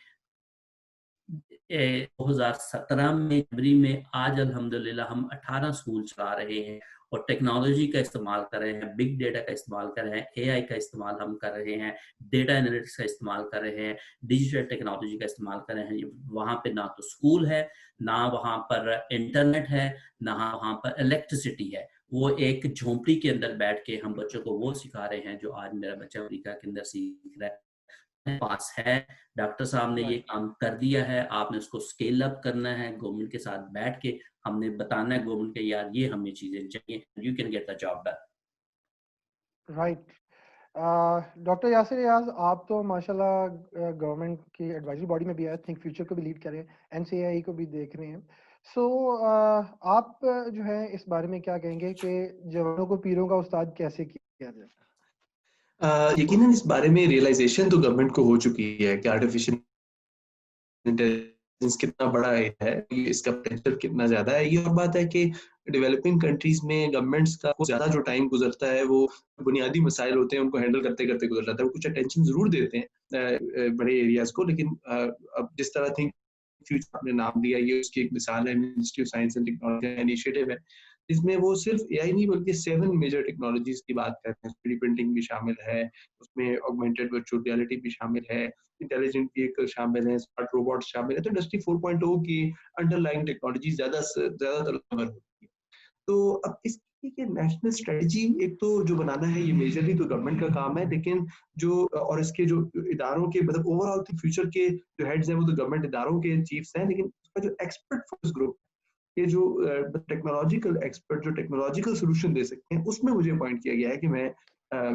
2017 में जनवरी में, आज अल्हम्दुलिल्लाह हम 18 स्कूल चला रहे हैं और टेक्नोलॉजी का इस्तेमाल कर रहे हैं, बिग डेटा का इस्तेमाल कर रहे हैं, एआई का इस्तेमाल हम कर रहे हैं, डेटा एनालिटिक्स का इस्तेमाल कर रहे हैं, डिजिटल टेक्नोलॉजी का इस्तेमाल कर रहे हैं। वहाँ पे ना तो स्कूल है, ना वहाँ पर इंटरनेट है, ना वहाँ पर इलेक्ट्रिसिटी है। वो एक झोंपड़ी के अंदर बैठ के हम बच्चों को वो सिखा रहे हैं जो आज मेरा बच्चा अमेरिका के अंदर सीख रहा है। पास है, डॉक्टर साहब ने ये काम कर दिया है, आपने उसको स्केल अप करना है। गवर्नमेंट के साथ बैठ के हमने बताना है गवर्नमेंट के, यार ये हमें चीजें चाहिए, you can get the job done. Right. Doctor Yasir Riaz, आप तो माशाल्लाह गवर्नमेंट की एडवाइजरी बॉडी में भी आई थिंक फ्यूचर को भी लीड कर रहे हैं, एनसीएआई को भी देख रहे हैं। सो आप जो है इस बारे में क्या कहेंगे कि जवानों को पीरों का उस्ताद कैसे किया जाए? यकीनन इस बारे में रियलाइजेशन तो गवर्नमेंट को हो चुकी है कि आर्टिफिशियल इंटेलिजेंस कितना बड़ा है, इसका पोटेंशियल कितना ज्यादा है। ये और बात है कि डेवलपिंग कंट्रीज में गवर्नमेंट्स का ज्यादा जो टाइम गुजरता है वो बुनियादी मसाइल होते हैं उनको हैंडल करते करते गुजर जाता है। वो कुछ अटेंशन जरूर देते हैं बड़े एरियाज को, लेकिन अब जिस तरह थिंक फ्यूचर आपने नाम दिया, ये उसकी एक मिसाल है। Ministry of science and technology initiative है, इसमें वो सिर्फ एआई नहीं बल्कि 7 मेजर टेक्नोलॉजीज की बात करते हैं। 3D प्रिंटिंग भी शामिल है, उसमें ऑगमेंटेड वर्चुअल रियलिटी भी शामिल है, इंटेलिजेंट व्हीकल शामिल है, स्मार्ट रोबोट शामिल है। तो इंडस्ट्री 4.0 की अंडरलाइंग टेक्नोलॉजी ज्यादातर कवर होती है। तो अब इसकी के नेशनल स्ट्रेटजी एक तो जो बनाना है ये मेजरली तो गवर्नमेंट का काम है, लेकिन जो और इसके जो इदारों के मतलब ओवरऑल फ्यूचर के जो हेड्स हैं वो तो गवर्नमेंट इदारों के चीफ्स हैं, लेकिन उसका जो एक्सपर्ट फोकस ग्रुप, ये जो टेक्नोलॉजिकल एक्सपर्ट जो टेक्नोलॉजिकल सोल्यूशन दे सकते हैं, उसमें मुझे पॉइंट किया गया है कि मैं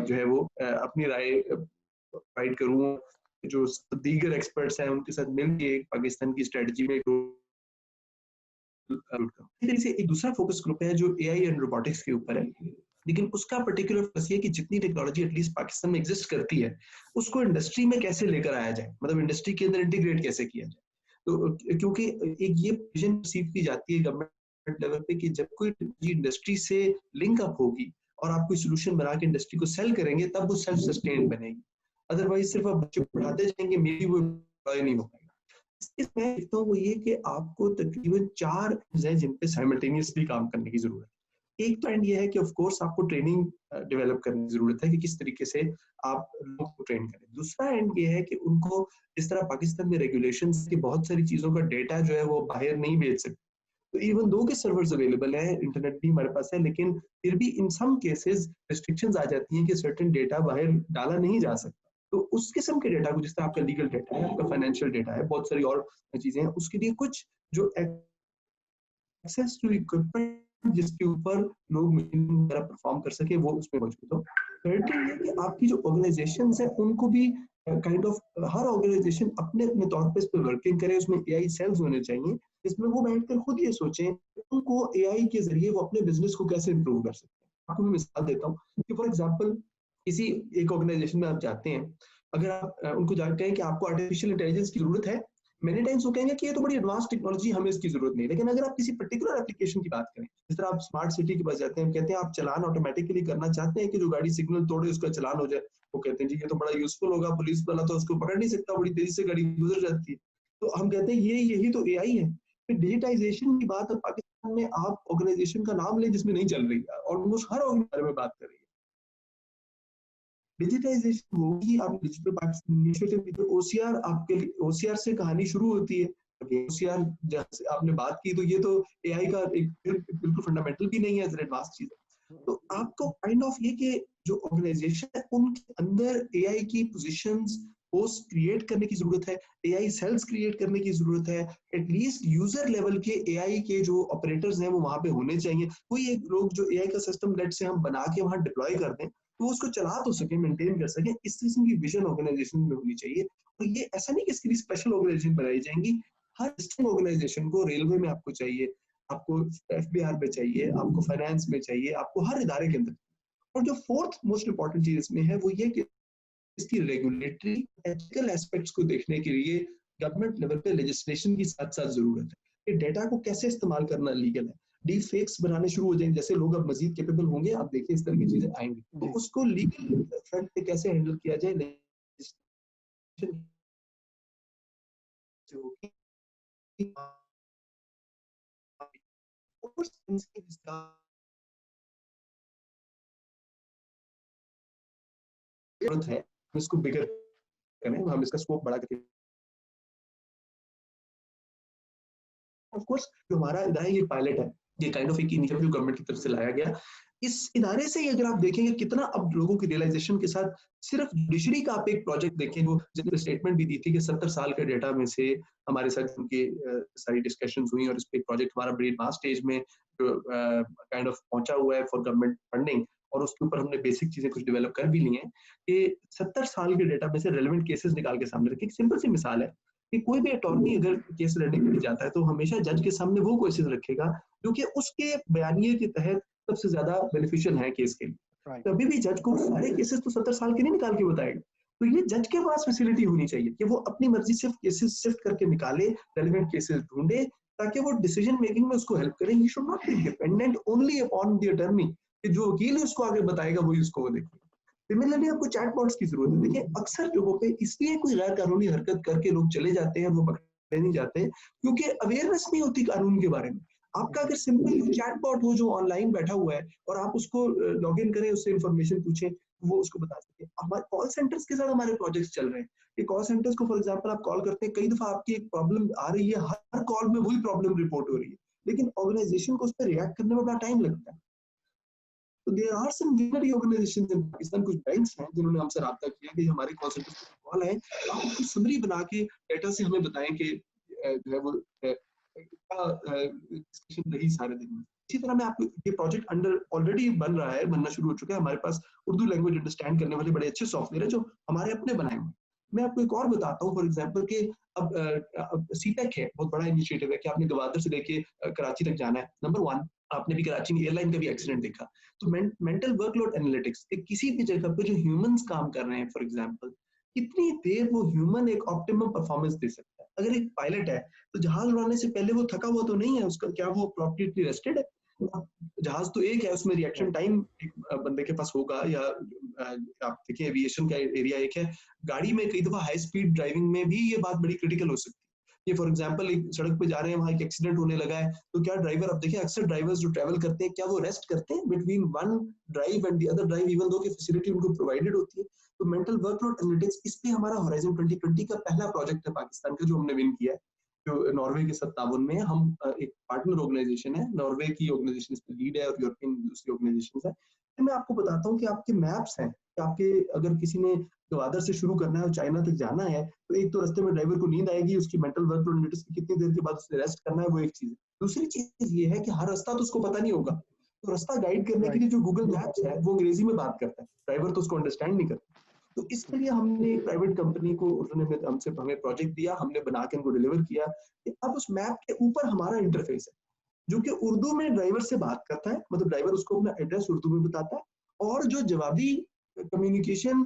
जो है वो अपनी राय प्रोवाइड करूँ। जो दीगर एक्सपर्ट्स हैं उनके साथ मिलकर पाकिस्तान की स्ट्रेटजी में एक दूसरा फोकस ग्रुप है जो एआई एंड रोबोटिक्स के ऊपर है, लेकिन उसका पर्टिकुलर फोकस ये कि जितनी टेक्नोलॉजी एटलीस्ट पाकिस्तान में एग्जिस्ट करती है उसको इंडस्ट्री में कैसे लेकर आया जाए, मतलब इंडस्ट्री के अंदर इंटीग्रेट कैसे किया जाए। तो क्योंकि एक ये विजन परसीव की जाती है गवर्नमेंट लेवल पे कि जब कोई इंडस्ट्री से लिंक अप होगी और आप कोई सोल्यूशन बना के इंडस्ट्री को सेल करेंगे तब वो सेल्फ सस्टेन बनेगी। अदरवाइज सिर्फ आप बच्चे पढ़ाते जाएंगे, मेरी वो नहीं हो पाएगा। मैं देखता हूँ वो ये कि आपको तकरीबन 4 हैं जिन पे साइमल्टेनियसली काम करने की जरूरत है। एक तो एंड ये है कि ऑफ कोर्स आपको ट्रेनिंग डेवलप करने की जरूरत है कि किस तरीके से आप लोगों को ट्रेन करें। दूसरा एंड ये है कि उनको जिस तरह पाकिस्तान में रेगुलेशंस की बहुत सारी चीजों का डेटा जो है वो बाहर नहीं भेज सकते, तो इवन दो के सर्वर्स अवेलेबल है, इंटरनेट भी हमारे पास है, लेकिन फिर भी इन सम केसेस रिस्ट्रिक्शंस आ जाती हैं कि सर्टेन डेटा बाहर डाला नहीं जा सकता। तो उस किस्म के डेटा को, जिस तरह आपका लीगल डेटा है, आपका फाइनेंशियल डेटा है, बहुत सारी और चीजें हैं, उसके लिए कुछ जो एक्सेस टू इक्विपमेंट जिसके ऊपर लोग मशीन वगैरह परफॉर्म कर सके, वो उसमें मौजूद हो। थर्ड थिंग ये कि आपकी जो ऑर्गेनाइजेशंस है उनको भी काइंड ऑफ हर ऑर्गेनाइजेशन अपने अपने तौर पे इस पर वर्किंग करे, उसमें एआई सेल्स होने चाहिए जिसमें वो बैठकर खुद ये सोचें उनको एआई के जरिए वो अपने बिजनेस को कैसे इंप्रूव कर सकते हैं। आपको मैं मिसाल देता हूँ कि फॉर एग्जांपल किसी एक ऑर्गेनाइजेशन में आप जाते हैं, अगर आप उनको जानते हैं कि आपको आर्टिफिशियल इंटेलिजेंस की जरूरत है, मेनी टाइम्स वो कहेंगे कि ये तो बड़ी एडवांस टेक्नोलॉजी, हमें इसकी जरूरत नहीं। लेकिन अगर आप किसी पर्टिकुलर एप्लीकेशन की बात करें, जिस तरह आप स्मार्ट सिटी के पास जाते हैं, कहते हैं आप चलान ऑटोमेटिकली करना चाहते हैं कि जो गाड़ी सिग्नल तोड़े उसका चलान हो जाए, वो कहते हैं जी ये तो बड़ा यूजफुल होगा, पुलिस वाला तो उसको पकड़ नहीं सकता, बड़ी तेजी से गाड़ी गुजर जाती है। तो हम कहते हैं यही तो एआई है। फिर डिजिटाइजेशन की बात पाकिस्तान में आप ऑर्गेनाइजेशन का नाम लें जिसमें नहीं चल रही है, ऑलमोस्ट हर ऑर्गेनाइजेशन में बात कर रही है डिजिटाइजेशन होगी। आप डिजिटल पाकिस्तान इनिशिएटिव, ओसीआर आपके लिए, ओसीआर से कहानी शुरू होती है। ओसीआर जैसे आपने बात की, तो ये तो एआई का एक बिल्कुल फंडामेंटल भी नहीं है, एडवांस चीज है। तो आपको काइंड ऑफ ये कि जो ऑर्गेनाइजेशन है उनके अंदर एआई की पोजीशंस पोस्ट क्रिएट करने की जरूरत है, एआई सेल्स क्रिएट करने की जरूरत है। एटलीस्ट यूजर लेवल के एआई के जो ऑपरेटर्स हैं वो वहां पे होने चाहिए। कोई एक लोग जो एआई का सिस्टम लेट से हम बना के वहां डिप्लॉय कर दें तो वो उसको चला तो सके, मेंटेन कर सके। इस किस्म की विजन ऑर्गेनाइजेशन में होनी चाहिए। और ये ऐसा नहीं कि इसके लिए स्पेशल ऑर्गेनाइजेशन बनाई जाएंगी, हर ऑर्गेनाइजेशन को, रेलवे में आपको चाहिए, आपको एफबीआर में चाहिए, आपको फाइनेंस में चाहिए, आपको हर इदारे के अंदर। और जो फोर्थ मोस्ट इंपॉर्टेंट चीज इसमें है वो ये कि इसकी रेगुलेटरी एथिकल एस्पेक्ट्स को देखने के लिए गवर्नमेंट लेवल पे लेजिस्लेशन की साथ साथ जरूरत है कि डेटा को कैसे इस्तेमाल करना लीगल है। डीप फेक्स बनाने शुरू हो जाएंगे, जैसे लोग अब मजीद कैपेबल होंगे, आप देखिए इस तरह की चीजें आएंगी, तो उसको लीगल फ्रंट पे कैसे हैंडल किया जाए। जरूरत है इसको बिगर करें, हम इसका स्कोप बड़ा करके। ऑफ कोर्स जो हमारा इदारा ये पायलट है, ये काइंड ऑफ एक इनिशिएटिव गवर्नमेंट की तरफ से लाया गया। इस इदारे से अगर आप देखेंगे कितना अब लोगों की रियलाइजेशन के साथ, सिर्फ जुडिशरी का आप एक प्रोजेक्ट देखें, वो जिसने स्टेटमेंट भी दी थी कि 70 साल के डेटा में से हमारे साथ उनकी सारी डिस्कशंस हुई और इस पे प्रोजेक्ट हमारा बड़ी एडवांस स्टेज में काइंड ऑफ पहुंचा हुआ है फॉर गवर्नमेंट फंडिंग, और उसके ऊपर हमने बेसिक चीजें कुछ डेवलप कर भी ली हैं कि 70 साल के डेटा में से रेलेवेंट केसेस निकाल के सामने रखें। एक सिंपल सी मिसाल है कि कोई भी अटॉर्नी अगर केस लड़ने के लिए जाता है तो हमेशा जज के सामने वो केसेस रखेगा जो कि उसके बयानिए के तहत सबसे ज्यादा बेनिफिशियल है केस के लिए। कभी भी जज को सारे केसेस तो 70 साल के नहीं निकाल के बताएगा। तो ये जज के पास फैसिलिटी होनी चाहिए कि वो अपनी मर्जी सिर्फ केसेस शिफ्ट करके निकाले, रेलेवेंट केसेस ढूंढे, ताकि वो डिसीजन मेकिंग में उसको हेल्प करें। He should not be dependent only upon the attorney कि जो वकील है उसको आगे बताएगा वही उसको वो देखेगा। सिमिलरली आपको चैटबॉट्स की जरूरत है। देखिए अक्सर लोगों पे इसलिए कोई गैर कानूनी हरकत करके लोग चले जाते हैं, वो पकड़े नहीं जाते क्योंकि अवेयरनेस नहीं होती कानून के बारे में। आपका अगर सिंपल चैटबॉट हो जो ऑनलाइन बैठा हुआ है और आप उसको लॉग इन करें, उससे इंफॉर्मेशन पूछें, वो उसको बता सके। हमारे कॉल सेंटर्स के साथ हमारे प्रोजेक्ट्स चल रहे हैं कि कॉल सेंटर्स को फॉर एग्जांपल आप कॉल करते हैं, कई दफा आपकी एक प्रॉब्लम आ रही है, हर कॉल में वही प्रॉब्लम रिपोर्ट हो रही है, लेकिन ऑर्गेनाइजेशन को उस पर रिएक्ट करने में बड़ा टाइम लगता है। तो there are some visionary organizations in Pakistan, कुछ बैंक्स हैं जिन्होंने हमसे राब्ता किया कि हमारे कॉल सेंटर पे कॉल है, आप उसकी समरी बना के डेटा से हमें बताएं कि जो है वो डिस्कशन रही सारे दिन में। इसी तरह मैं आपको ये प्रोजेक्ट अंडर ऑलरेडी बन रहा है, बनना शुरू हो चुका है। हमारे पास उर्दू लैंग्वेज अंडरस्टैंड करने वाले बड़े अच्छे सॉफ्टवेयर है जो हमारे अपने बनाए हुए। मैं आपको एक और बताता हूँ, फॉर एग्जांपल कि अब सीपेक है, बहुत बड़ा इनिशिएटिव है कि आपने गवादर से लेके कराची तक जाना है। नंबर 1, आपने भी कराची में एयरलाइन का भी एक्सीडेंट देखा, तो मेंटल वर्कलोड एनालिटिक्स, किसी भी जगह पे जो ह्यूमंस काम कर रहे हैं, फॉर एग्जांपल कितनी देर वो ह्यूमन एक ऑप्टिमम परफॉर्मेंस दे सकता है। अगर एक पायलट है तो जहाज उड़ाने से पहले वो थका हुआ तो नहीं है, उसका क्या वो अप्रोप्रिएटली रेस्टेड है? जहाज तो एक है, उसमें रिएक्शन टाइम बंदे के पास होगा, या आप देखिए एविएशन का एरिया एक है, गाड़ी में कई दफा हाई स्पीड ड्राइविंग में भी ये बात बड़ी क्रिटिकल हो सकती है। ये फॉर एग्जांपल एक सड़क पे जा रहे हैं, वहां एक एक्सीडेंट होने लगा है, तो क्या ड्राइवर, अब देखिए अक्सर ड्राइवर्स जो ट्रैवल करते हैं क्या वो रेस्ट करते हैं between one drive and the other drive, even though की फैसिलिटी उनको प्रोवाइडेड होती है। तो मेंटल वर्कलोड एनालिटिक्स, इस पे हमारा होराइजन 2020 का पहला प्रोजेक्ट है पाकिस्तान का जो हमने विन किया है, जो नॉर्वे के ताबन में हम एक पार्टनर ऑर्गेनाइजेशन है, नॉर्वे की ऑर्गेनाइजेशन इस पे लीड है और यूरोपियन दूसरी ऑर्गेनाइजेशन है। तो मैं आपको बताता हूँ कि आपके मैप्स हैं कि आपके अगर किसी ने गवादर से शुरू करना है और चाइना तक जाना है, तो एक तो रास्ते में ड्राइवर को नींद आएगी, उसकी मेंटल वर्कलोड नोटिस की कितनी देर के बाद उसने रेस्ट करना है, वो एक चीज है। दूसरी चीज ये है कि हर रास्ता तो उसको पता नहीं होगा, तो रास्ता गाइड करने के लिए जो गूगल मैप्स है वो अंग्रेजी में बात करता है, ड्राइवर तो उसको अंडरस्टैंड नहीं करता। तो इसके लिए हमने एक प्राइवेट कंपनी को, उन्होंने हमसे हमें प्रोजेक्ट दिया, हमने बना के उनको डिलीवर किया कि अब उस मैप के ऊपर हमारा इंटरफेस है जो कि उर्दू में ड्राइवर से बात करता है, मतलब ड्राइवर उसको अपना एड्रेस उर्दू में बताता है, और जो जवाबी कम्युनिकेशन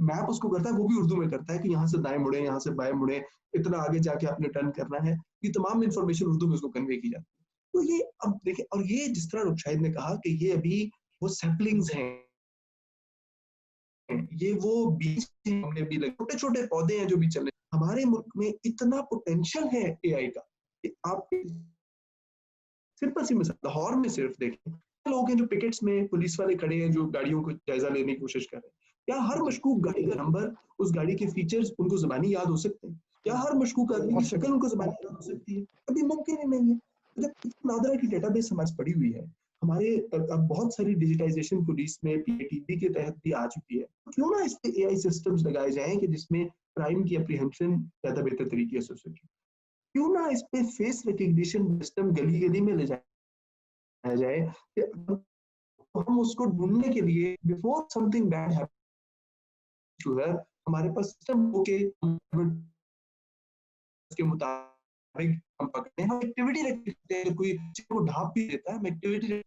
मैप उसको करता है वो भी उर्दू में करता है कि यहाँ से दाएं मुड़े, यहाँ से बाएं मुड़े, इतना आगे जाके आपने टर्न करना है। ये तमाम इन्फॉर्मेशन उर्दू में उसको कन्वे की जाती है। तो ये अब देखिए, और ये जिस तरह रुखशाहिद ने कहा कि ये अभी वो सैपलिंग्स हैं, ये वो बीज हमने भी लगे, छोटे छोटे पौधे हैं जो भी चले। हमारे मुल्क में इतना पोटेंशियल है एआई का कि आप सिंपल सी मिसाल लाहौर में सिर्फ देखें, लोग हैं जो पिकेट्स में पुलिस वाले खड़े हैं जो गाड़ियों को जायजा लेने की कोशिश कर रहे हैं। क्या हर मशकूक गाड़ी का नंबर, उस गाड़ी के फीचर्स उनको ज़बानी याद हो सकते हैं? क्या हर मशकूक आदमी की शक्ल उनको ज़बानी याद हो सकती है? कभी मुमकिन ही नहीं है। तो जब इतना नादरा की डेटाबेस हमारे पड़ी हुई है, हमारे अब बहुत सारी डिजिटाइजेशन पुलिस में पीएटीपी के तहत भी आ चुकी है, क्यों ना इस पे एआई सिस्टम्स लगाए जाएं कि जिसमें क्राइम की एप्रीहेंशन ज़्यादा बेहतर तरीके से हो सके। क्यों ना इस पे फेस रिकग्निशन सिस्टम गली गली में ले जाए कि हम उसको ढूंढने के लिए before something bad happens to her, हमारे पास सिस्टम हो के के मुताबिक हम पकड़ते हैं, हम एक्टिविटी रखते हैं, कोई को ढाप भी देता है, हम एक्टिविटी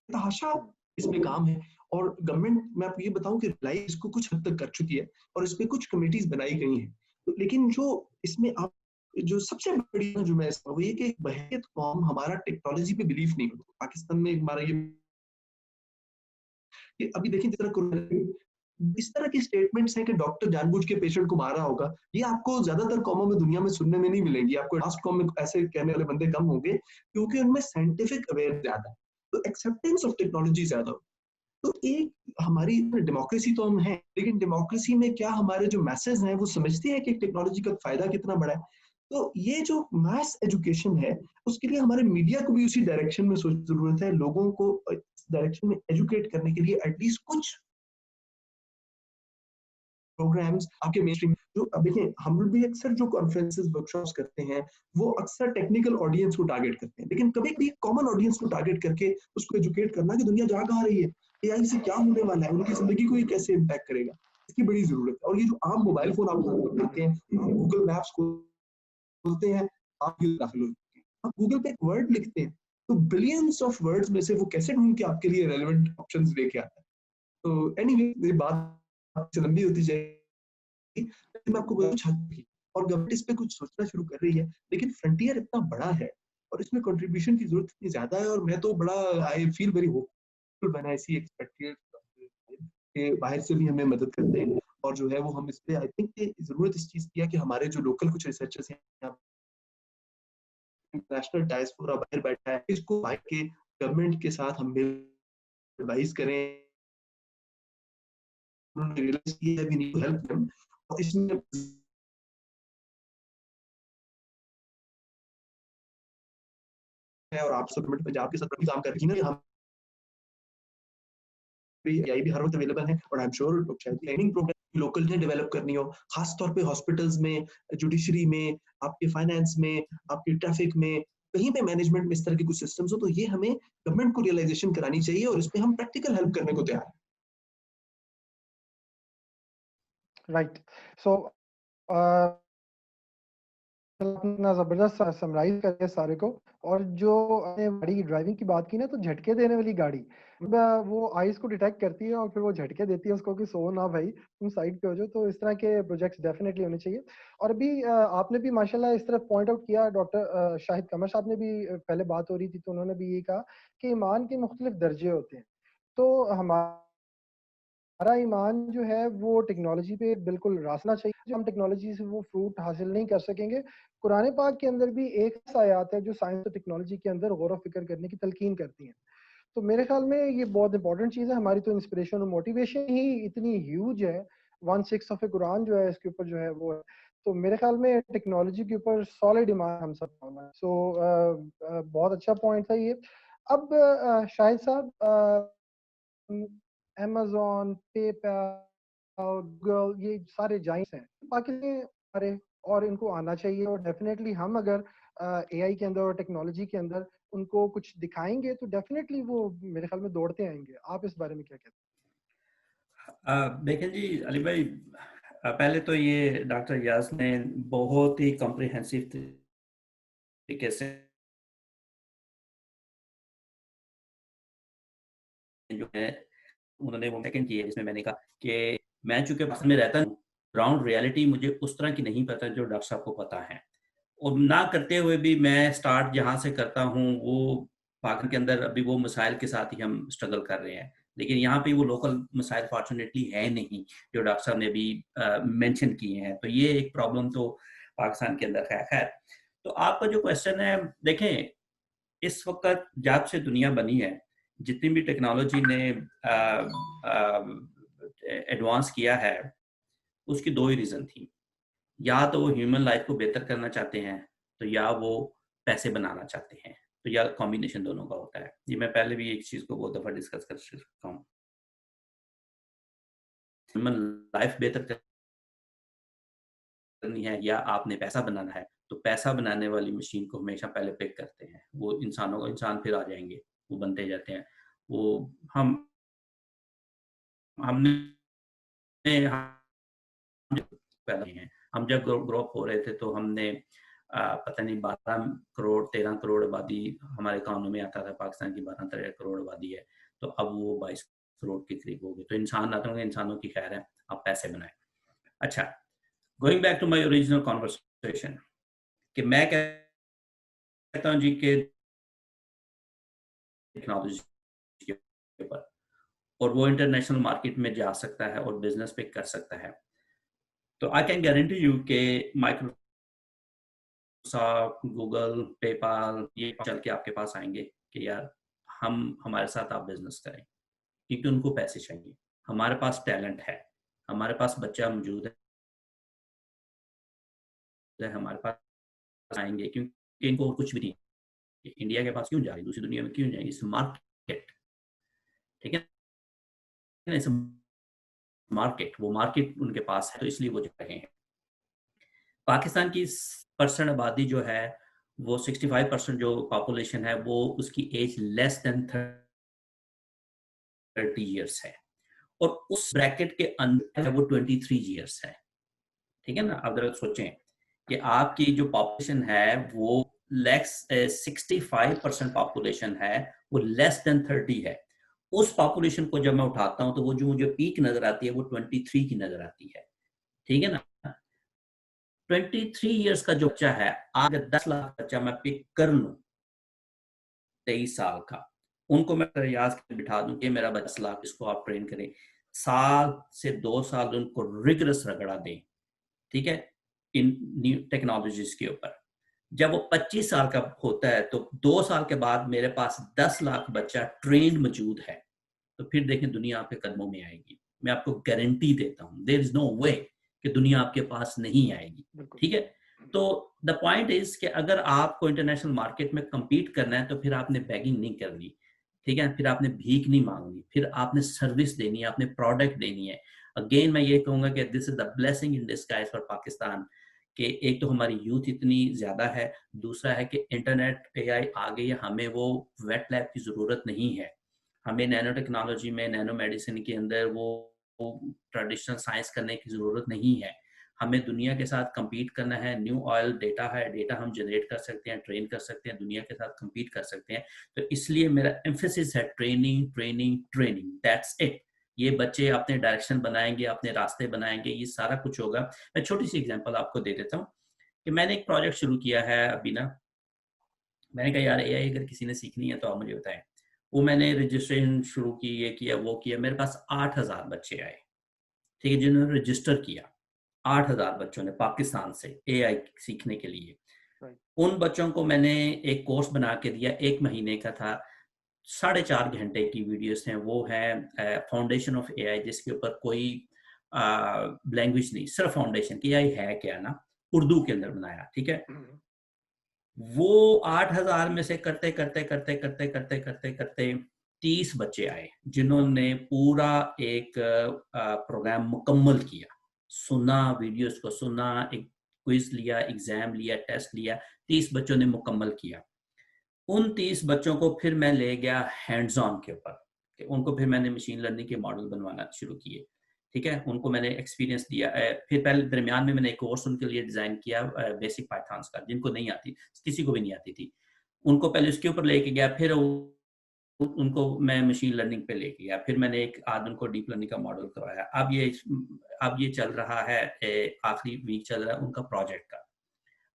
तहाशा इसमें काम है। और गवर्नमेंट, मैं आपको ये बताऊं कि रिलाइज इसको कुछ हद तक कर चुकी है और इस पे कुछ कमेटीज बनाई गई हैं। तो लेकिन जो इसमें आप जो सबसे बड़ी जो मैं वो ये कि बहरियत कौम हमारा टेक्नोलॉजी पे बिलीफ नहीं होता। पाकिस्तान में हमारा ये अभी देखिए, जिस तरह इस तरह की स्टेटमेंट्स हैं कि डॉक्टर जानबूझ के पेशेंट को मारा होगा, ये आपको ज्यादातर कौमों में दुनिया में सुनने में नहीं मिलेंगी। आपको लास्ट कौम में ऐसे कहने वाले बंदे कम होंगे क्योंकि उनमें साइंटिफिक अवेयर ज्यादा है, तो एक्सेप्टेंस ऑफ टेक्नोलॉजी ज्यादा हो। तो एक हमारी डेमोक्रेसी तो हम हैं, लेकिन डेमोक्रेसी में क्या हमारे जो मैसेज हैं वो समझते हैं कि टेक्नोलॉजी का फायदा कितना बड़ा है? तो ये जो मास एजुकेशन है, उसके लिए हमारे मीडिया को भी उसी डायरेक्शन में सोचने की जरूरत है, लोगों को इस डायरेक्शन में एजुकेट करने के लिए एटलीस्ट कुछ प्रोग्राम्स आपके मेन स्ट्रीम जो अब देखिए, हम लोग भी अक्सर जो कॉन्फ्रेंसेस वर्कशॉप्स करते हैं वो अक्सर टेक्निकल ऑडियंस को टारगेट करते हैं, लेकिन कभी भी कॉमन ऑडियंस को टारगेट करके उसको एजुकेट करना कि दुनिया जा कहाँ रही है, एआई से क्या होने वाला है, उनकी जिंदगी को ये कैसे इम्पैक्ट करेगा, इसकी बड़ी जरूरत है। और ये जो आम मोबाइल फोन आप उठाते हैं, आप गूगल मैप्स खोलते हैं, आप ये दाखिल होते हैं, आप गूगल पे एक वर्ड लिखते हैं, तो बिलियंस ऑफ वर्ड्स में से वो कैसे ढूंढ के आपके लिए रेलेवेंट ऑप्शंस लेके आता है। तो एनीवे, ये बात लंबी होती जाएगी, मैं आपको कुछ हद की, और गवर्नमेंट इस पे कुछ सोचना शुरू कर रही है, लेकिन फ्रंटियर इतना बड़ा है और इसमें कंट्रीब्यूशन की जरूरत इतनी ज्यादा है, और मैं तो बड़ा आई फील वेरी होपफुल बना ऐसी एक्सपेक्टेड के बाहर से भी हमें मदद करते हैं, और जो है वो हम इस पे आई थिंक जरूरत इस चीज की है कि हमारे जो लोकल कुछ रिसर्चर्स हैं, इंटरनेशनल डायस्पोरा बाहर बैठा है, इसको बाहर के गवर्नमेंट के साथ हम एडवाइस करें, उन्होंने रियलाइज किया है we need to help them, और इसमें है, और आप सब गवर्नमेंट पंजाब के साथ काम कर रही है ना, हम एआई भी हर वक्त अवेलेबल है, और I am sure training program local ने डेवलप करनी हो, खास तौर पे हॉस्पिटल्स में, जुडिशरी में, आपके फाइनेंस में, आपके ट्रैफिक में, कहीं पे मैनेजमेंट में इस तरह के कुछ सिस्टम्स हो, तो ये हमें गवर्नमेंट को रियलाइजेशन करानी चाहिए और इसमें हम प्रैक्टिकल हेल्प करने को तैयार हैं। राइट, सो इतना जबरदस्त समराइज कर दिया सारे को। और जो आपने गाड़ी की ड्राइविंग की बात की ना, तो झटके देने वाली गाड़ी, वो आइस को डिटेक्ट करती है और फिर वो झटके देती है उसको कि सो ना भाई, तुम साइड पे हो जाओ। तो इस तरह के प्रोजेक्ट्स डेफिनेटली होने चाहिए। और अभी आपने भी माशाल्लाह इस तरफ पॉइंट आउट किया, डॉक्टर शाहिद कमर साहब ने भी पहले बात हो रही थी तो उन्होंने भी ये कहा कि ईमान के मुख्तलिफ दर्जे होते हैं। तो हमारा ईमान जो है वो टेक्नोलॉजी पे बिल्कुल रासना चाहिए, जो हम टेक्नोलॉजी से वो फ्रूट हासिल नहीं कर सकेंगे। कुरान पाक के अंदर भी एक आयत है जो साइंस और टेक्नोलॉजी के अंदर गौर व फिक्र करने की तलकीन करती है। तो मेरे ख्याल में ये बहुत इंपॉर्टेंट चीज़ है। हमारी तो इंस्पिरेशन और मोटिवेशन ही इतनी ह्यूज है, 1/6 ऑफ ए कुरान जो है इसके ऊपर जो है वो है। तो मेरे ख्याल में टेक्नोलॉजी के ऊपर सॉलिड डिमांड हम सब होना है। सो बहुत अच्छा पॉइंट था ये। अब शाहिद साहब, Amazon, PayPal, गूगल, ये सारे जाइंट्स हैं बाकी सारे, और इनको आना चाहिए। और डेफिनेटली हम अगर एआई के अंदर और टेक्नोलॉजी के अंदर उनको कुछ दिखाएंगे तो डेफिनेटली वो मेरे ख्याल में दौड़ते आएंगे। आप इस बारे में क्या कहते देखें जी अली भाई, पहले तो ये डॉक्टर यास ने बहुत ही कॉम्प्रिहेंसिव तरीके से जो है उन्होंने वो सेकंड की है, जिसमें मैंने कहा कि मैं चूंकि पाकिस्तान में रहता हूँ, ग्राउंड रियलिटी मुझे उस तरह की नहीं पता जो डॉक्टर साहब को पता है, और ना करते हुए भी मैं स्टार्ट जहाँ से करता हूँ वो पाकिस्तान के अंदर अभी वो मसाइल के साथ ही हम स्ट्रगल कर रहे हैं। लेकिन यहाँ पे वो लोकल मसाइल फॉर्चुनेटली है नहीं जो डॉक्टर साहब ने भी मेंशन किए हैं, तो ये एक प्रॉब्लम तो पाकिस्तान के अंदर है। खैर, तो आपका जो क्वेश्चन है, देखें इस वक्त जब से दुनिया बनी है, जितनी भी टेक्नोलॉजी ने एडवांस किया है, उसकी दो ही रीज़न थी। या तो वो ह्यूमन लाइफ को बेहतर करना चाहते हैं, तो या वो पैसे बनाना चाहते हैं, तो या कॉम्बिनेशन दोनों का होता है। ये मैं पहले भी एक चीज़ को बहुत दफ़ा डिस्कस कर चुका हूँ। ह्यूमन लाइफ बेहतर करनी है या आपने पैसा बनाना है, तो पैसा बनाने वाली मशीन को हमेशा पहले पिक करते हैं। वो इंसान फिर आ जाएंगे, वो बनते जाते हैं। वो हमने पहले हैं, हम जब ग्रो अप हो रहे थे तो हमने पता नहीं 12 करोड़ 13 करोड़ आबादी हमारे कानों में आता था, पाकिस्तान की 12-13 करोड़ आबादी है, तो अब वो 22 करोड़ के करीब हो गए। तो इंसान आते होंगे, इंसानों की खैर है, आप पैसे बनाए। अच्छा, going back to my original conversation, कि मैं कहता हूँ जी कि टेक्नोलॉजी के ऊपर, और वो इंटरनेशनल मार्केट में जा सकता है और बिजनेस पे कर सकता है, तो आई कैन गारंटी यू के माइक्रोसॉफ्ट, गूगल, पेपाल ये चल के आपके पास आएंगे कि यार हमारे साथ आप बिजनेस करें, क्योंकि उनको पैसे चाहिए। हमारे पास टैलेंट है, हमारे पास बच्चा मौजूद है, हमारे पास आएंगे क्योंकि इनको और कुछ भी नहीं, इंडिया के पास क्यों जा रही, दूसरी दुनिया में क्यों जाएंगे, इस मार्केट, ठीक है, इस मार्केट, वो मार्केट उनके पास है, तो इसलिए वो जा रहे हैं। पाकिस्तान की परसेंट आबादी जो है वो 65% जो पॉपुलेशन है वो उसकी एज लेस देन 30 इयर्स है, और उस ब्रैकेट के अंदर वो 23 इयर्स है, ठीक है ना। अगर सोचें कि आपकी जो पॉपुलेशन है वो 65% पॉपुलेशन है, वो लेस देन 30 है, उस पॉपुलेशन को जब मैं उठाता हूं तो वो जो मुझे पीक नजर आती है वो 23 की नजर आती है, ठीक है ना। 23 इयर्स का जो बच्चा है, अगर 10 लाख बच्चा मैं पिक कर लूं 23 साल का, उनको मैं रियाज के बिठा दूं कि मेरा 10 लाख, इसको आप ट्रेन करें, साल से 2 साल उनको रिगरस रगड़ा दें, ठीक है, इन न्यू टेक्नोलॉजीज के ऊपर। जब वो 25 साल का होता है तो 2 साल के बाद मेरे पास 10 लाख बच्चा ट्रेंड मौजूद है, तो फिर देखें दुनिया आपके कदमों में आएगी। मैं आपको गारंटी देता हूं, देयर इज नो वे कि दुनिया आपके पास नहीं आएगी, ठीक है। तो द पॉइंट इज कि अगर आपको इंटरनेशनल मार्केट में कम्पीट करना है तो फिर आपने बैगिंग नहीं करनी, ठीक है, फिर आपने भीख नहीं मांगनी, फिर आपने सर्विस देनी है, आपने प्रोडक्ट देनी है। अगेन मैं ये कहूंगा कि this is the blessing in disguise for Pakistan, कि एक तो हमारी यूथ इतनी ज्यादा है, दूसरा है कि इंटरनेट एआई आ गई है, हमें वो वेट लैब की जरूरत नहीं है, हमें नैनो टेक्नोलॉजी में, नैनो मेडिसिन के अंदर वो ट्रेडिशनल साइंस करने की जरूरत नहीं है। हमें दुनिया के साथ compete करना है, न्यू ऑयल डेटा है, डेटा हम जनरेट कर सकते हैं, ट्रेन कर सकते हैं, दुनिया के साथ compete कर सकते हैं, तो इसलिए मेरा एम्फेसिस है training training training, that's it. ये बच्चे अपने डायरेक्शन बनाएंगे, अपने रास्ते बनाएंगे, ये सारा कुछ होगा। मैं छोटी सी एग्जांपल आपको दे देता हूँ कि मैंने एक प्रोजेक्ट शुरू किया है अभी ना, मैंने कहा यार एआई अगर किसी ने सीखनी है तो आप मुझे बताएं। वो मैंने रजिस्ट्रेशन शुरू की, ये किया वो किया, मेरे पास 8000 बच्चे आए, ठीक है, जिन्होंने रजिस्टर किया। 8000 बच्चों ने पाकिस्तान से एआई सीखने के लिए। उन बच्चों को मैंने एक कोर्स बना के दिया, 1 महीने का था, 4.5 घंटे की वीडियोस हैं। वो है फाउंडेशन ऑफ एआई, जिसके ऊपर कोई लैंग्वेज नहीं, सिर्फ फाउंडेशन की एआई है क्या ना, उर्दू के अंदर बनाया, ठीक है। वो 8,000 में से करते करते करते करते करते करते करते 30 बच्चे आए जिन्होंने पूरा एक प्रोग्राम मुकम्मल किया, सुना, वीडियोस को सुना, एक क्विज लिया, एग्जाम लिया, टेस्ट लिया, 30 बच्चों ने मुकम्मल किया। उन 30 बच्चों को फिर मैं ले गया हैंड्स ऑन के ऊपर, उनको फिर मैंने मशीन लर्निंग के मॉडल बनवाना शुरू किए, ठीक है। उनको मैंने एक्सपीरियंस दिया। फिर पहले दरमियान में मैंने एक कोर्स उनके लिए डिज़ाइन किया बेसिक पाइथन्स का, जिनको नहीं आती, किसी को भी नहीं आती थी, उनको पहले उसके ऊपर लेके गया, फिर उनको मैं मशीन लर्निंग पे लेके गया, फिर मैंने एक आध उनको डीप लर्निंग का मॉडल करवाया। अब ये चल रहा है, आखिरी वीक चल रहा है उनका प्रोजेक्ट का।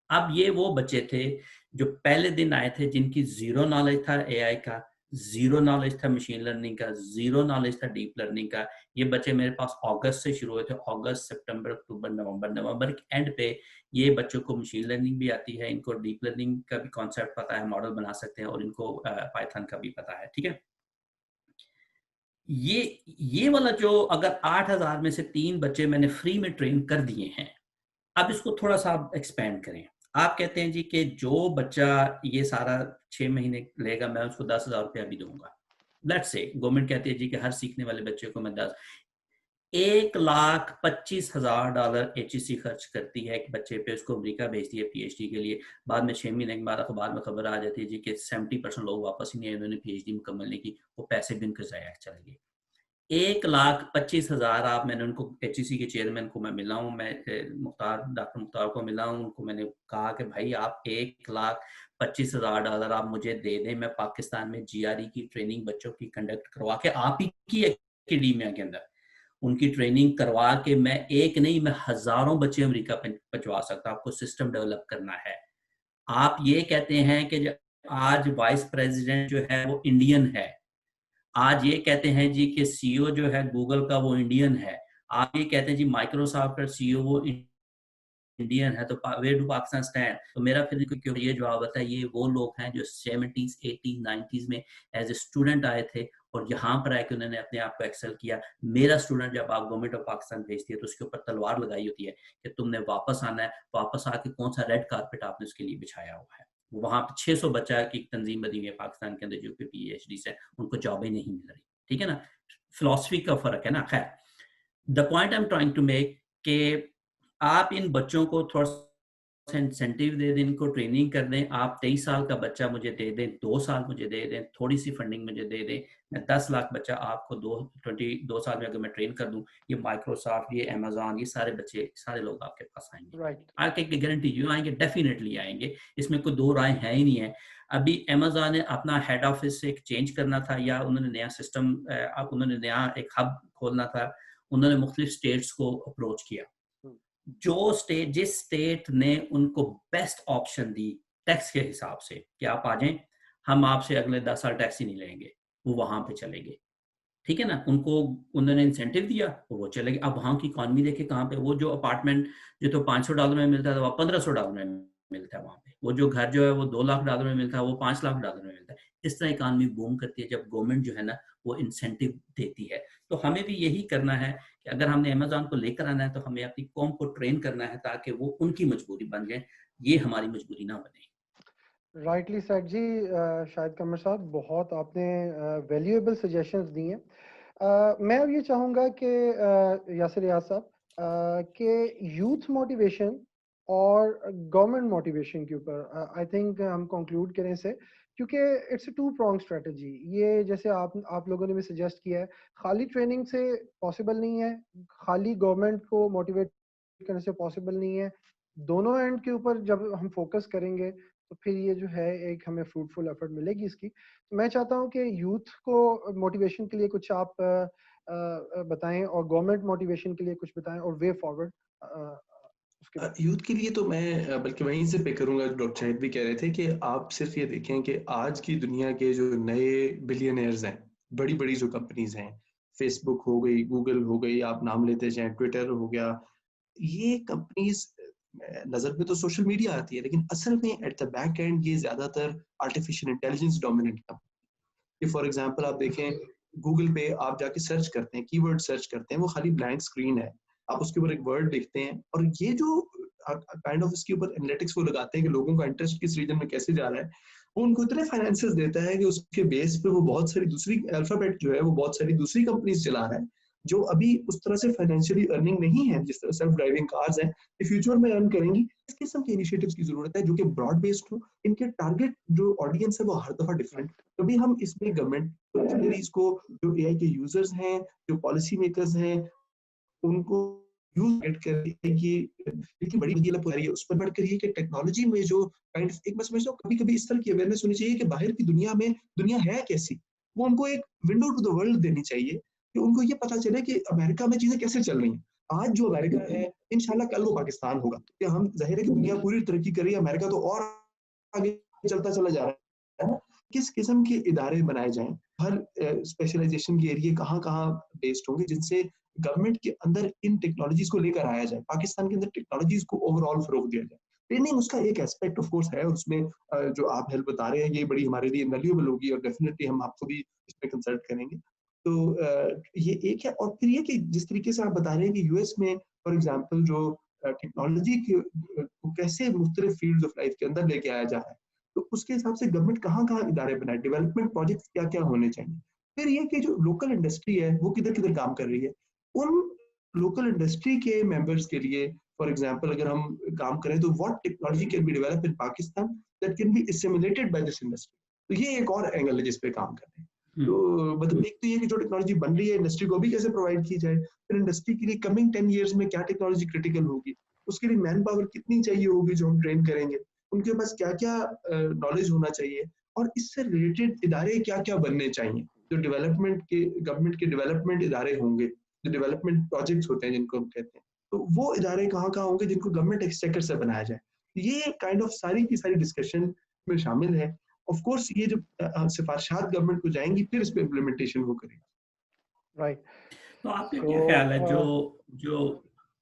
अब ये वो बच्चे थे जो पहले दिन आए थे, जिनकी जीरो नॉलेज था एआई का, जीरो नॉलेज था मशीन लर्निंग का, जीरो नॉलेज था डीप लर्निंग का। ये बच्चे मेरे पास अगस्त से शुरू हुए थे, अगस्त, सितंबर, अक्टूबर, नवंबर के एंड पे ये बच्चों को मशीन लर्निंग भी आती है, इनको डीप लर्निंग का भी कॉन्सेप्ट पता है, मॉडल बना सकते हैं, और इनको पाइथन का भी पता है, ठीक है। ये वाला जो अगर 8,000 में से 3 बच्चे मैंने फ्री में ट्रेन कर दिए हैं, अब इसको थोड़ा सा एक्सपेंड करें। आप कहते हैं जी कि जो बच्चा ये सारा 6 महीने लेगा मैं उसको 10,000 रुपया भी दूंगा। लेट्स से गवर्नमेंट कहती है जी कि हर सीखने वाले बच्चे को मैं 1,25,000 HEC खर्च करती है एक बच्चे पे, उसको अमेरिका भेजती है PhD के लिए। बाद में 6 महीने के बाद अखबार में खबर आ जाती है जी कि 70% लोग वापस ही नहीं आए, उन्होंने PhD मुकम्मल नहीं की, वो पैसे भी उनके ज़ाया चले गए। 1,25,000 आप, मैंने उनको HEC के चेयरमैन को मैं मिला हूँ, मैं डॉक्टर मुख्तार को मिला हूँ, उनको मैंने कहा कि भाई आप $1,25,000 आप मुझे दे दें, मैं पाकिस्तान में GRE की ट्रेनिंग बच्चों की कंडक्ट करवा के, आप ही की एकेडमिया के अंदर उनकी ट्रेनिंग करवा के, मैं एक नहीं मैं हजारों बच्चे अमेरिका पहुंचवा सकता। आपको सिस्टम डेवलप करना है। आप ये कहते हैं कि आज वाइस प्रेसिडेंट जो है वो इंडियन है, आज ये कहते हैं जी कि CEO जो है गूगल का वो इंडियन है, आप ये कहते हैं जी माइक्रोसॉफ्ट का CEO वो इंडियन है, तो वेयर डू पाकिस्तान स्टैंड? तो मेरा फिर क्यों ये जवाब आता है, ये वो लोग हैं जो 70s 80s 90s में एज ए स्टूडेंट आए थे और यहाँ पर आके उन्होंने अपने आप को एक्सेल किया। मेरा स्टूडेंट जब आप गवर्नमेंट ऑफ पाकिस्तान भेजती है तो उसके ऊपर तलवार लगाई होती है कि तुमने वापस आना है, वापस आके कौन सा रेड कारपेट आपने उसके लिए बिछाया हुआ है। वहाँ पे 600 बच्चा की तंजीम बनी हुई है पाकिस्तान के अंदर जो PhD से, उनको जॉब ही नहीं मिल रही, ठीक है ना। फिलॉसफी का फर्क है ना। खैर, the point I am trying to make के आप इन बच्चों को थोड़ा सा इंसेंटिव दे दें, इनको ट्रेनिंग कर दें। आप 23 साल का बच्चा मुझे दे दें, 2 साल मुझे दे दें, थोड़ी सी फंडिंग मुझे दे दें, मैं 10 लाख बच्चा आपको 22 साल में अगर मैं ट्रेन कर दूं, ये माइक्रोसॉफ्ट, ये अमेजॉन, ये सारे बच्चे, सारे लोग आपके पास आएंगे। राइट। आके गारंटी यू आएंगे, डेफिनेटली आएंगे, इसमें कोई दो राय है ही नहीं है। अभी अमेजॉन ने अपना हेड ऑफिस एक चेंज करना था, या उन्होंने नया सिस्टम, उन्होंने नया एक हब खोलना था, उन्होंने मुख्तलिफ स्टेट्स को अप्रोच किया। जो स्टेट, जिस स्टेट ने उनको बेस्ट ऑप्शन दी टैक्स के हिसाब से कि आप आ जाएं, हम आपसे अगले 10 साल टैक्स ही नहीं लेंगे, वो वहां पे चले गए, ठीक है ना। उनको उन्होंने इंसेंटिव दिया और वो चले गए। अब वहां की इकॉनमी देखे कहाँ पे, वो जो अपार्टमेंट जो तो $500 में मिलता था वो $1,500 में मिलता है वहां पे, वो जो घर जो है वो $2 लाख में मिलता है वो $5 लाख में मिलता है। इस तरह इकॉनमी बूम करती है जब गवर्नमेंट जो है ना वो इंसेंटिव देती है। तो हमें भी यही करना है कि अगर हमने अमेजॉन को लेकर आना है तो हमें अपनी कौम को ट्रेन करना है ताकि वो उनकी मजबूरी बन जाए, ये हमारी मजबूरी ना बने। राइटली सेड जी। शाहिद कमर साहब, बहुत आपने वैल्यूएबल सजेशंस दी हैं। मैं अब ये चाहूँगा कि यासिर रियाज साहब कि यूथ मोटिवेशन और गवर्नमेंट मोटिवेशन के ऊपर आई थिंक हम कंक्लूड करें इसे, क्योंकि it's a two prong strategy. ये जैसे आप लोगों ने भी सजेस्ट किया है, खाली ट्रेनिंग से पॉसिबल नहीं है, खाली गवर्नमेंट को मोटिवेट करने से पॉसिबल नहीं है। दोनों एंड के ऊपर जब हम फोकस करेंगे तो फिर ये जो है एक हमें फ्रूटफुल एफर्ट मिलेगी इसकी। तो मैं चाहता हूँ कि यूथ को मोटिवेशन के लिए कुछ आप बताएं और गवर्नमेंट मोटिवेशन के लिए कुछ बताएं और वे फॉरवर्ड उसके बाद। यूथ के लिए तो मैं बल्कि वहीं से पे करूंगा, डॉक्टर शाहिद भी कह रहे थे कि आप सिर्फ ये देखें कि आज की दुनिया के जो नए बिलियनर्स हैं, बड़ी बड़ी जो कंपनीज हैं, फेसबुक हो गई, गूगल हो गई, आप नाम लेते जाएं, ट्विटर हो गया, ये कंपनीज नजर में तो सोशल मीडिया आती है, लेकिन असल में एट द बैक एंड ये ज्यादातर artificial intelligence dominant company. For example आप देखें, गूगल पे आप जाके सर्च करते हैं, कीवर्ड सर्च करते हैं, वो खाली ब्लैंक स्क्रीन है, आप उसके ऊपर एक वर्ड लिखते हैं और ये जो काइंड ऑफ इसके ऊपर एनालिटिक्स वो लगाते हैं कि लोगों का इंटरेस्ट किस रीजन में कैसे जा रहा है, वो उनको इतने फाइनेंसेस देता है कि उसके बेस पे वो बहुत सारी दूसरी अल्फाबेट जो है वो बहुत सारी दूसरी कंपनीज चला रहा है जो अभी उस तरह से फाइनेंशियली अर्निंग नहीं है जिस तरह सेल्फ ड्राइविंग कार्स हैं, फ्यूचर में अर्न करेंगी। इस किस्म के इनिशिएटिव्स की जरूरत है जो कि ब्रॉड बेस्ड हो, इनके टारगेट जो ऑडियंस है वो हर दफा डिफरेंट। कभी हम इसमें गवर्नमेंट फंक्शनरीज को, जो एआई के यूजर्स हैं, जो पॉलिसी मेकर्स हैं, उनको यूज कर ये बड़ी मतलब हो रही है, उस पर बढ़कर ये कि टेक्नोलॉजी में जो काइंड एक मैं समझता हूँ कभी कभी इस तरह की अवेयरनेस होनी चाहिए कि बाहर की दुनिया में दुनिया है कैसी, वो उनको एक विंडो टू द वर्ल्ड देनी चाहिए कि उनको ये पता चले कि अमेरिका में चीजें कैसे चल रही हैं। आज जो अमेरिका है इंशाल्लाह कल वो पाकिस्तान होगा, कि हम जाहिर है कि दुनिया पूरी तरक्की कर रही है, अमेरिका तो और आगे चलता चला जा रहा है। किस किस्म के इदारे बनाए जाएं, हर स्पेशलाइजेशन के एरिया कहाँ कहाँ बेस्ड होंगे जिनसे गवर्नमेंट के अंदर इन टेक्नोलॉजीज को लेकर आया जाए, पाकिस्तान के अंदर टेक्नोलॉजीज को ओवरऑल फरोग दिया जाए। ट्रेनिंग उसका एक एस्पेक्ट ऑफ कोर्स है, और उसमें जो आप हेल्प बता रहे हैं ये बड़ी हमारे लिए इनवैल्यूएबल होगी और डेफिनेटली हम आपको भी इसमें कंसल्ट करेंगे। तो ये एक है। और फिर ये कि जिस तरीके से आप बता रहे हैं कि यूएस में फॉर एग्जांपल जो टेक्नोलॉजी को कैसे मुख्तलिफ फील्ड्स ऑफ लाइफ के अंदर लेके आया जा रहा है, तो उसके हिसाब से गवर्नमेंट कहाँ कहाँ इदारे बनाए, डेवलपमेंट प्रोजेक्ट्स क्या क्या होने चाहिए। फिर ये कि जो लोकल इंडस्ट्री है वो किधर किधर काम कर रही है, उन लोकल इंडस्ट्री के मेंबर्स के लिए फॉर एग्जांपल अगर हम काम करें तो what technology can be develop in Pakistan that can be assimilated by this industry. तो ये एक और एंगल है जिस पे काम कर रहे हैं। तो मतलब एक तो ये कि जो टेक्नोलॉजी बन रही है इंडस्ट्री को भी कैसे प्रोवाइड की जाए, फिर इंडस्ट्री के लिए कमिंग 10 इयर्स में क्या टेक्नोलॉजी क्रिटिकल होगी, उसके लिए मैन पावर कितनी चाहिए होगी जो हम ट्रेन करेंगे, उनके पास क्या क्या नॉलेज होना चाहिए, और इससे रिलेटेड इदारे क्या क्या बनने चाहिए जो डेवलपमेंट के गवर्नमेंट के डेवलपमेंट इदारे होंगे, जो डेवलपमेंट प्रोजेक्ट्स होते हैं जिनको हम कहते हैं, तो वो इदारे कहाँ कहाँ होंगे जिनको गवर्नमेंट एक्सचेकर से बनाया जाए। ये काइंड ऑफ सारी की सारी डिस्कशन में शामिल है। ऑफ कोर्स ये जो सिफारिशात गवर्नमेंट को जाएंगी फिर इस पे इम्प्लीमेंटेशन वो करेगी। राइट। तो आपका क्या ख्याल है जो जो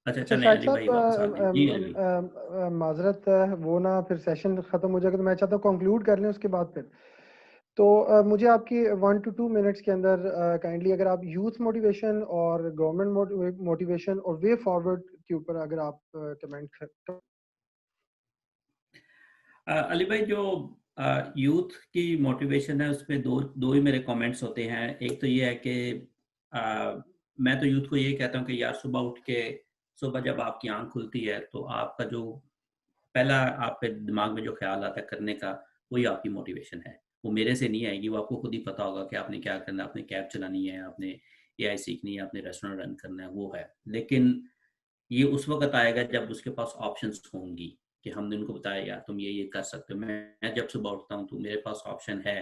अच्छा चलें शाहिद अली भाई वापस आ गए जी अली। साहब माजरत वो ना फिर सेशन खत्म हो जाएगा, तो मैं चाहता हूँ कंक्लूड कर लें उसके बाद फिर। तो मुझे आपकी 1 to 2 मिनट्स के अंदर काइंडली अगर आप यूथ मोटिवेशन और गवर्नमेंट मोटिवेशन और वे फॉरवर्ड के ऊपर अगर आप कमेंट कर। अली भाई जो यूथ की मोटिवेशन है उसमें दो ही मेरे कमेंट्स होते हैं। एक तो ये है कि मैं तो यूथ को ये कहता हूँ कि यार सुबह उठ के, सुबह जब आपकी आंख खुलती है तो आपका जो पहला आपके दिमाग में जो ख्याल आता है करने का, वही आपकी मोटिवेशन है। वो मेरे से नहीं आएगी, वो आपको खुद ही पता होगा कि आपने क्या करना है, आपने कैब चलानी है, आपने एआई सीखनी है, आपने रेस्टोरेंट रन करना है, वो है। लेकिन ये उस वक्त आएगा जब उसके पास ऑप्शंस होंगी कि हमने उनको बताया यार तुम ये कर सकते हो। मैं जब सुबह उठता हूँ तो मेरे पास ऑप्शन है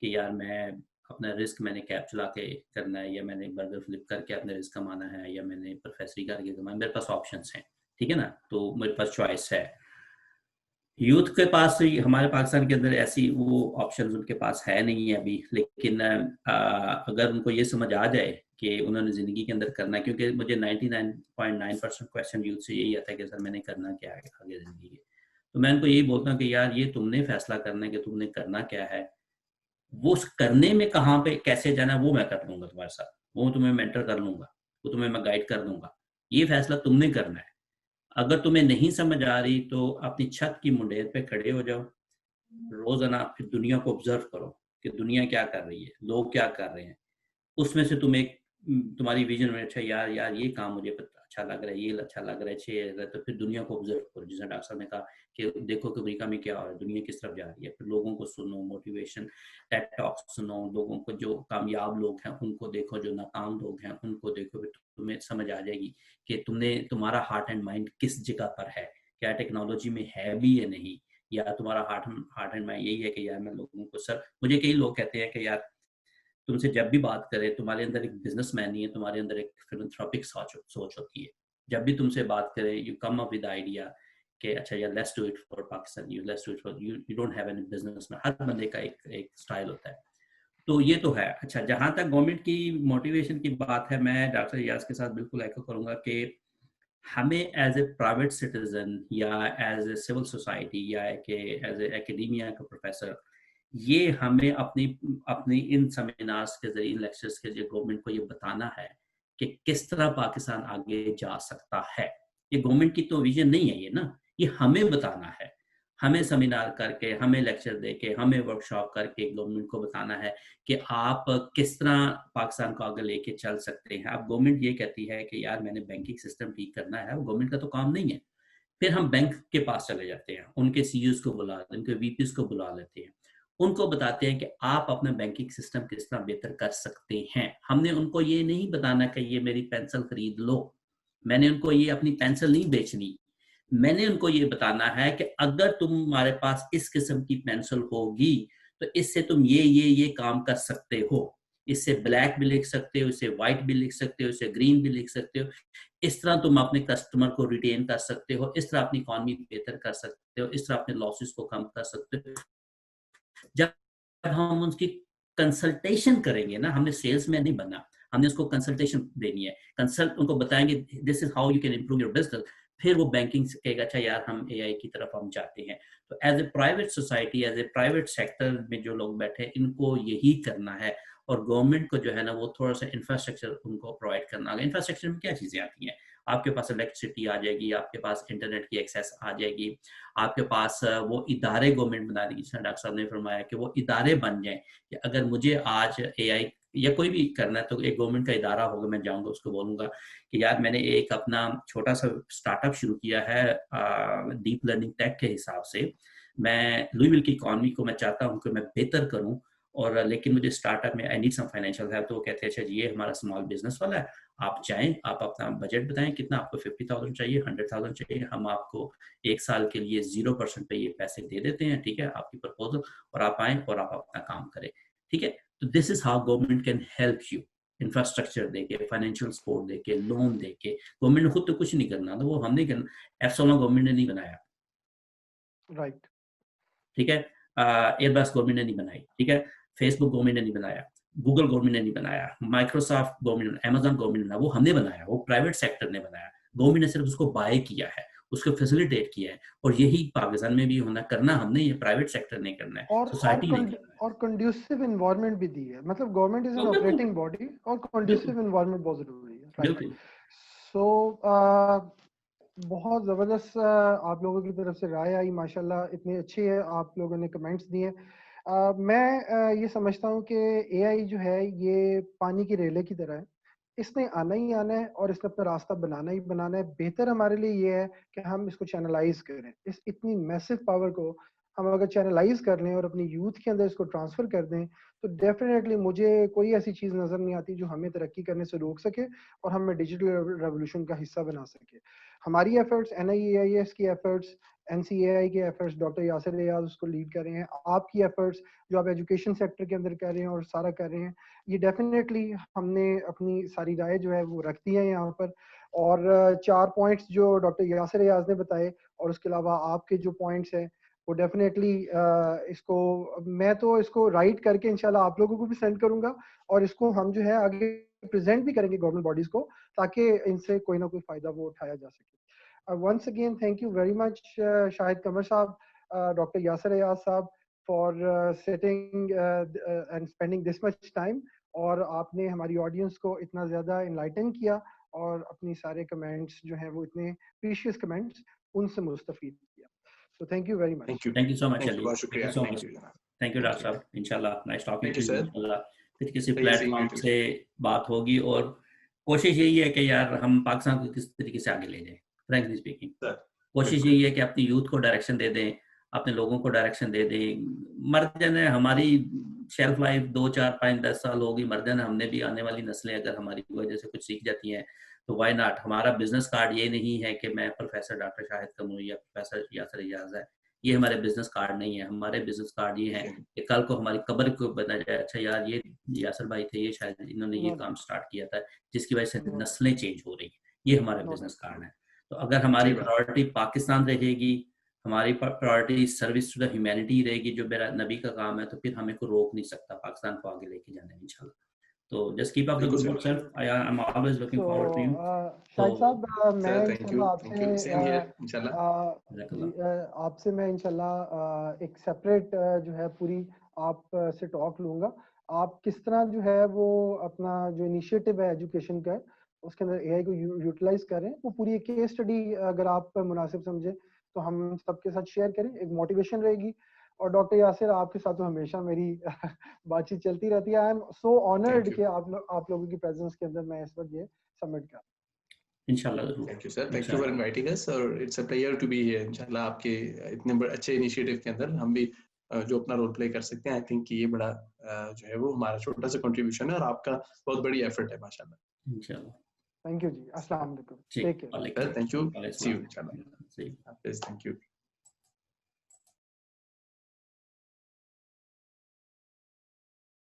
कि यार मैं अपना रिस्क मैंने कैब चला के करना है, या मैंने बर्गर फ्लिप करके अपने रिस्क कमाना है, या मैंने प्रोफेसरी करके कमाना है। मेरे पास ऑप्शंस हैं, ठीक है ना, तो मेरे पास चॉइस है। यूथ के पास हमारे पाकिस्तान के अंदर ऐसी वो ऑप्शंस उनके पास है नहीं है अभी। लेकिन अगर उनको ये समझ आ जाए कि उन्होंने ज़िंदगी के अंदर करना है, क्योंकि मुझे 99.9% क्वेश्चन यूथ से यही आता है कि सर मैंने करना क्या है आगे ज़िंदगी के। तो मैं उनको यही बोलता हूँ कि यार ये तुमने फैसला करना है कि तुमने करना क्या है। वो करने में कहाँ पे कैसे जाना है वो मैं कर लूँगा तुम्हारे साथ, वो तुम्हें मेंटर कर लूँगा, वो तुम्हें मैं गाइड कर दूँगा। ये फैसला तुमने करना है। अगर तुम्हें नहीं समझ आ रही तो अपनी छत की मुंडेर पे खड़े हो जाओ, रोजाना फिर दुनिया को ऑब्जर्व करो कि दुनिया क्या कर रही है, लोग क्या कर रहे हैं। उसमें से तुम एक तुम्हारी विजन में अच्छा यार ये काम मुझे अच्छा लग रहा है, ये अच्छा लग रहा है, अच्छे लग रहा है, तो फिर दुनिया को ऑब्जर्व करो। जैसे डॉक्टर साहब ने कहा कि देखो कि अमेरिका में क्या हो रहा है, दुनिया किस तरफ जा रही है। फिर लोगों को सुनो, मोटिवेशन टेड टॉक्स सुनो, लोगों को जो कामयाब लोग हैं उनको देखो, जो नाकाम लोग हैं उनको देखो, फिर तुम्हें समझ आ जाएगी कि तुम्हारा हार्ट एंड माइंड किस जगह पर है, क्या टेक्नोलॉजी में है भी या नहीं, या तुम्हारा हार्ट एंड माइंड यही है कि यार मैं लोगों को सर मुझे कई लोग कहते हैं कि यार तुमसे जब भी बात करें तुम्हारे अंदर एक बिजनेसमैन नहीं है, तुम्हारे अंदर एक फिलैंथ्रोपिक सोच होती है। जब भी तुमसे बात करें you come up with idea कि अच्छा यार let's do it for Pakistan, you let's do it for you don't have any business में। हर बंदे का एक स्टाइल होता है। तो ये तो है। अच्छा जहाँ तक गवर्नमेंट की मोटिवेशन की बात है, मैं डॉक्टर रियाज के साथ बिल्कुल एको करूँगा कि हमें एज ए प्राइवेट सिटीजन या एज ए सिविल सोसाइटी या एज ए एकेडमिया का प्रोफेसर, ये हमें अपनी इन सेमिनार्स के जरिए, इन लेक्चर्स के जरिए गवर्नमेंट को ये बताना है कि किस तरह पाकिस्तान आगे जा सकता है। ये गवर्नमेंट की तो विजन नहीं है ये ना, ये हमें बताना है, हमें सेमिनार करके, हमें लेक्चर देके, हमें वर्कशॉप करके गवर्नमेंट को बताना है कि आप किस तरह पाकिस्तान को आगे लेके चल सकते हैं। अब गवर्नमेंट ये कहती है कि यार मैंने बैंकिंग सिस्टम ठीक करना है, वो गवर्नमेंट का तो काम नहीं है। फिर हम बैंक के पास चले जाते हैं, उनके सीईओज को बुला, उनके वीपीज को बुला लेते हैं, उनको बताते हैं कि आप अपना बैंकिंग सिस्टम किस तरह बेहतर कर सकते हैं। हमने उनको ये नहीं बताना कि ये मेरी पेंसिल खरीद लो, मैंने उनको ये अपनी पेंसिल नहीं बेचनी, मैंने उनको ये बताना है कि अगर तुम्हारे पास इस किस्म की पेंसिल होगी तो इससे तुम ये काम कर सकते हो, इससे ब्लैक भी लिख सकते हो, इससे व्हाइट भी लिख सकते हो, इससे ग्रीन भी लिख सकते हो, इस तरह तुम अपने कस्टमर को रिटेन कर सकते हो, इस तरह अपनी इकॉनमी बेहतर कर सकते हो, इस तरह अपने लॉसेस को कम कर सकते हो। जब हम उसकी कंसल्टेशन करेंगे ना, हमने सेल्स में नहीं बनना, हमने उसको कंसल्टेशन देनी है, कंसल्ट उनको बताएंगे this is how you can improve your business, फिर वो बैंकिंग से कहेगा अच्छा यार हम एआई की तरफ हम जाते हैं। तो as a private society, as a private sector में जो लोग बैठे हैं, इनको यही करना है। और गवर्नमेंट को जो है ना वो थोड़ा सा इंफ्रास्ट्रक्चर उनको प्रोवाइड करना है। इंफ्रास्ट्रक्चर में क्या चीज़ें आती हैं, आपके पास इलेक्ट्रिसिटी आ जाएगी, आपके पास इंटरनेट की एक्सेस आ जाएगी, आपके पास वो इदारे गवर्नमेंट बना देगी, जिसमें डॉक्टर साहब ने फरमाया कि वो इदारे बन जाएं कि अगर मुझे आज एआई या कोई भी करना है तो एक गवर्नमेंट का इदारा होगा, मैं जाऊंगा उसको बोलूंगा कि यार मैंने एक अपना छोटा सा स्टार्टअप शुरू किया है डीप लर्निंग टेक के हिसाब से, मैं लुईविल की इकॉनमी को मैं चाहता हूँ कि मैं बेहतर करूँ, और लेकिन मुझे स्टार्टअप में I need some financial help. तो वो कहते हैं अच्छा ये हमारा स्मॉल बिजनेस वाला है, आप चाहें आप अपना बजट बताएं कितना आपको, 50,000 चाहिए, 100,000 चाहिए, हम आपको एक साल के लिए 0% पे ये पैसे दे देते हैं, ठीक है, आपकी प्रपोजल, और आप आए और आप अपना काम करें, ठीक है। तो this is how government can help you, infrastructure देके, फाइनेंशियल सपोर्ट देके, लोन देके। गवर्नमेंट ने खुद तो कुछ नहीं करना, तो वो हमने करना। एफसोला गवर्नमेंट ने नहीं बनाया, राइट, ठीक है, एयरबस गवर्नमेंट ने नहीं बनाई, ठीक है, फेसबुक गवर्नमेंट ने नहीं बनाया, गूगल गवर्नमेंट ने नहीं बनाया, माइक्रोसॉफ्ट गवर्नमेंट, अमेजन गवर्नमेंट ने, वो हमने बनाया, वो प्राइवेट सेक्टर ने बनाया। गवर्नमेंट ने सिर्फ उसको बाय किया है, उसको फैसिलिटेट किया है, और यही पाकिस्तान में भी होना, करना हमने, ये प्राइवेट सेक्टर ने करना है, सोसाइटी ने करना है। और कंड्यूसिव एनवायरनमेंट भी दी है, मतलब गवर्नमेंट इज एन बिल्कुल ऑपरेटिंग बॉडी और बिल्कुल कंड्यूसिव एनवायरनमेंट बहुत जरूरी है, राइट। बिल्कुल। सो बहुत ज़बरदस्त आप लोगों की तरफ से राय आई, माशाल्लाह इतनी अच्छी है, आप लोगों ने कमेंट्स दिए। मैं ये समझता हूँ कि एआई जो है ये पानी की रेले की तरह है, इसने आना ही आना है और इसने अपना रास्ता बनाना ही बनाना है। बेहतर हमारे लिए ये है कि हम इसको चैनलाइज करें, इस इतनी मैसिव पावर को हम अगर चैनलाइज कर लें और अपनी यूथ के अंदर इसको ट्रांसफ़र कर दें, तो डेफिनेटली मुझे कोई ऐसी चीज़ नज़र नहीं आती जो हमें तरक्की करने से रोक सके और हमें डिजिटल रेवोल्यूशन का हिस्सा बना सके। हमारी एफर्ट्स, NIEIS की एफर्ट्स, NCAI के एफर्ट्स, डॉक्टर यासिर रियाज उसको लीड कर रहे हैं, आपकी एफर्ट्स जो आप एजुकेशन सेक्टर के अंदर कर रहे हैं और सारा कर रहे हैं, ये डेफिनेटली हमने अपनी सारी राय जो है वो रख दी है यहाँ पर। और 4 पॉइंट्स जो डॉक्टर यासिर रियाज ने बताए और उसके अलावा आपके जो पॉइंट्स हैं वो डेफिनेटली इसको मैं तो इसको राइट करके इंशाल्लाह आप लोगों को भी सेंड करूंगा और इसको हम जो है आगे प्रेजेंट भी करेंगे गवर्नमेंट बॉडीज को, ताकि इनसे कोई ना कोई फायदा वो उठाया जा सके। Once again, thank you very much, Shahid Kamar Saab, Dr. Yasir Ayaz Saab, for sitting and spending this much time. और आपने हमारी ऑडियंस को इतना ज़्यादा इनलाइटन किया और अपनी सारे कमेंट्स जो हैं वो इतने प्रीशियस कमेंट्स उनसे मुस्तफ़ीद किया। So thank you very much. Thank you so much Thank you, Ali, बहुत थैंक शुक्रिया, you so thank much, you जनाब, thank you thank doctor you, sahab, इंशाल्लाह nice talking thank you to you, sir, इंशाल्लाह फिर किसी seeing you platform too, से बात होगी। और कोशिश यही है कि यार हम पाकिस्तान को किस तरीके से आगे ले जाएं, फ्रैंकली स्पीकिंग। sir, कोशिश बिल्कुल, यही है कि अपनी यूथ को डायरेक्शन दे दें, अपने लोगों को डायरेक्शन दे दें। मर जाने, हमारी शेल्फ लाइफ 2 4 5 10 साल होगी, मर जाना हमने भी, आने वाली नस्लें अगर हमारी वजह से कुछ सीख जाती हैं तो वाई नॉट। हमारा बिजनेस कार्ड ये नहीं है कि मैं प्रोफेसर डॉक्टर शाहिद कमर या प्रोफेसर यासर एजाज है, ये हमारे बिजनेस कार्ड नहीं है। हमारे बिजनेस कार्ड ये है कि कल को हमारी कब्र को बना जाए, अच्छा यार ये यासर भाई थे, ये शायद इन्होंने ये No, काम स्टार्ट किया था जिसकी वजह से no, नस्लें चेंज हो रही हैं, ये हमारा no, बिजनेस कार्ड है। तो अगर हमारी सही बात, प्रायोरिटी पाकिस्तान रहेगी, हमारी priority service to the humanity रहेगी, जो मेरा नबी का काम है, तो फिर हमें को रोक नहीं सकता पाकिस्तान को आगे लेके जाने में इंशाल्लाह। तो जस्ट कीप अप द बिल्कुल गुड सही वर्क बात, sir, I am always looking So, forward to you. तो शाहिद साहब, मैं sir, इंशाल्लाह thank you, same here, inshallah, आपसे मैं इंशाल्लाह एक सेपरेट जो है पूरी आप से टॉक लूँगा। आप किस तरह जो है वो अपना जो इनिशिएटिव है एजुकेशन का उसके अंदर एआई को यूटिलाइज करें, वो पूरी एक केस स्टडी अगर आप मुनासिब समझे तो हम सबके साथ शेयर करें, एक मोटिवेशन रहेगी। और डॉक्टर यासिर, आपके साथ तो हमेशा मेरी बातचीत चलती रहती है। आई एम सो ऑनर्ड कि आप लोगों की प्रेजेंस के अंदर मैं इस वक्त ये सबमिट कर। इंशाल्लाह जरूर। Thank you sir, thank you for inviting us, और it's a pleasure to be here. इंशाल्लाह आपके इतने अच्छे इनिशिएटिव के अंदर हम भी जो अपना रोल प्ले कर सकते हैं, आई थिंक कि ये बड़ा जो है वो हमारा छोटा सा कंट्रीब्यूशन है और आपका बहुत बड़ी एफर्ट है माशाल्लाह। इंशाल्लाह। थैंक यू जी, अस्सलाम वालेकुम, take care. Thank you, see you इंशाल्लाह। जी। Thank you.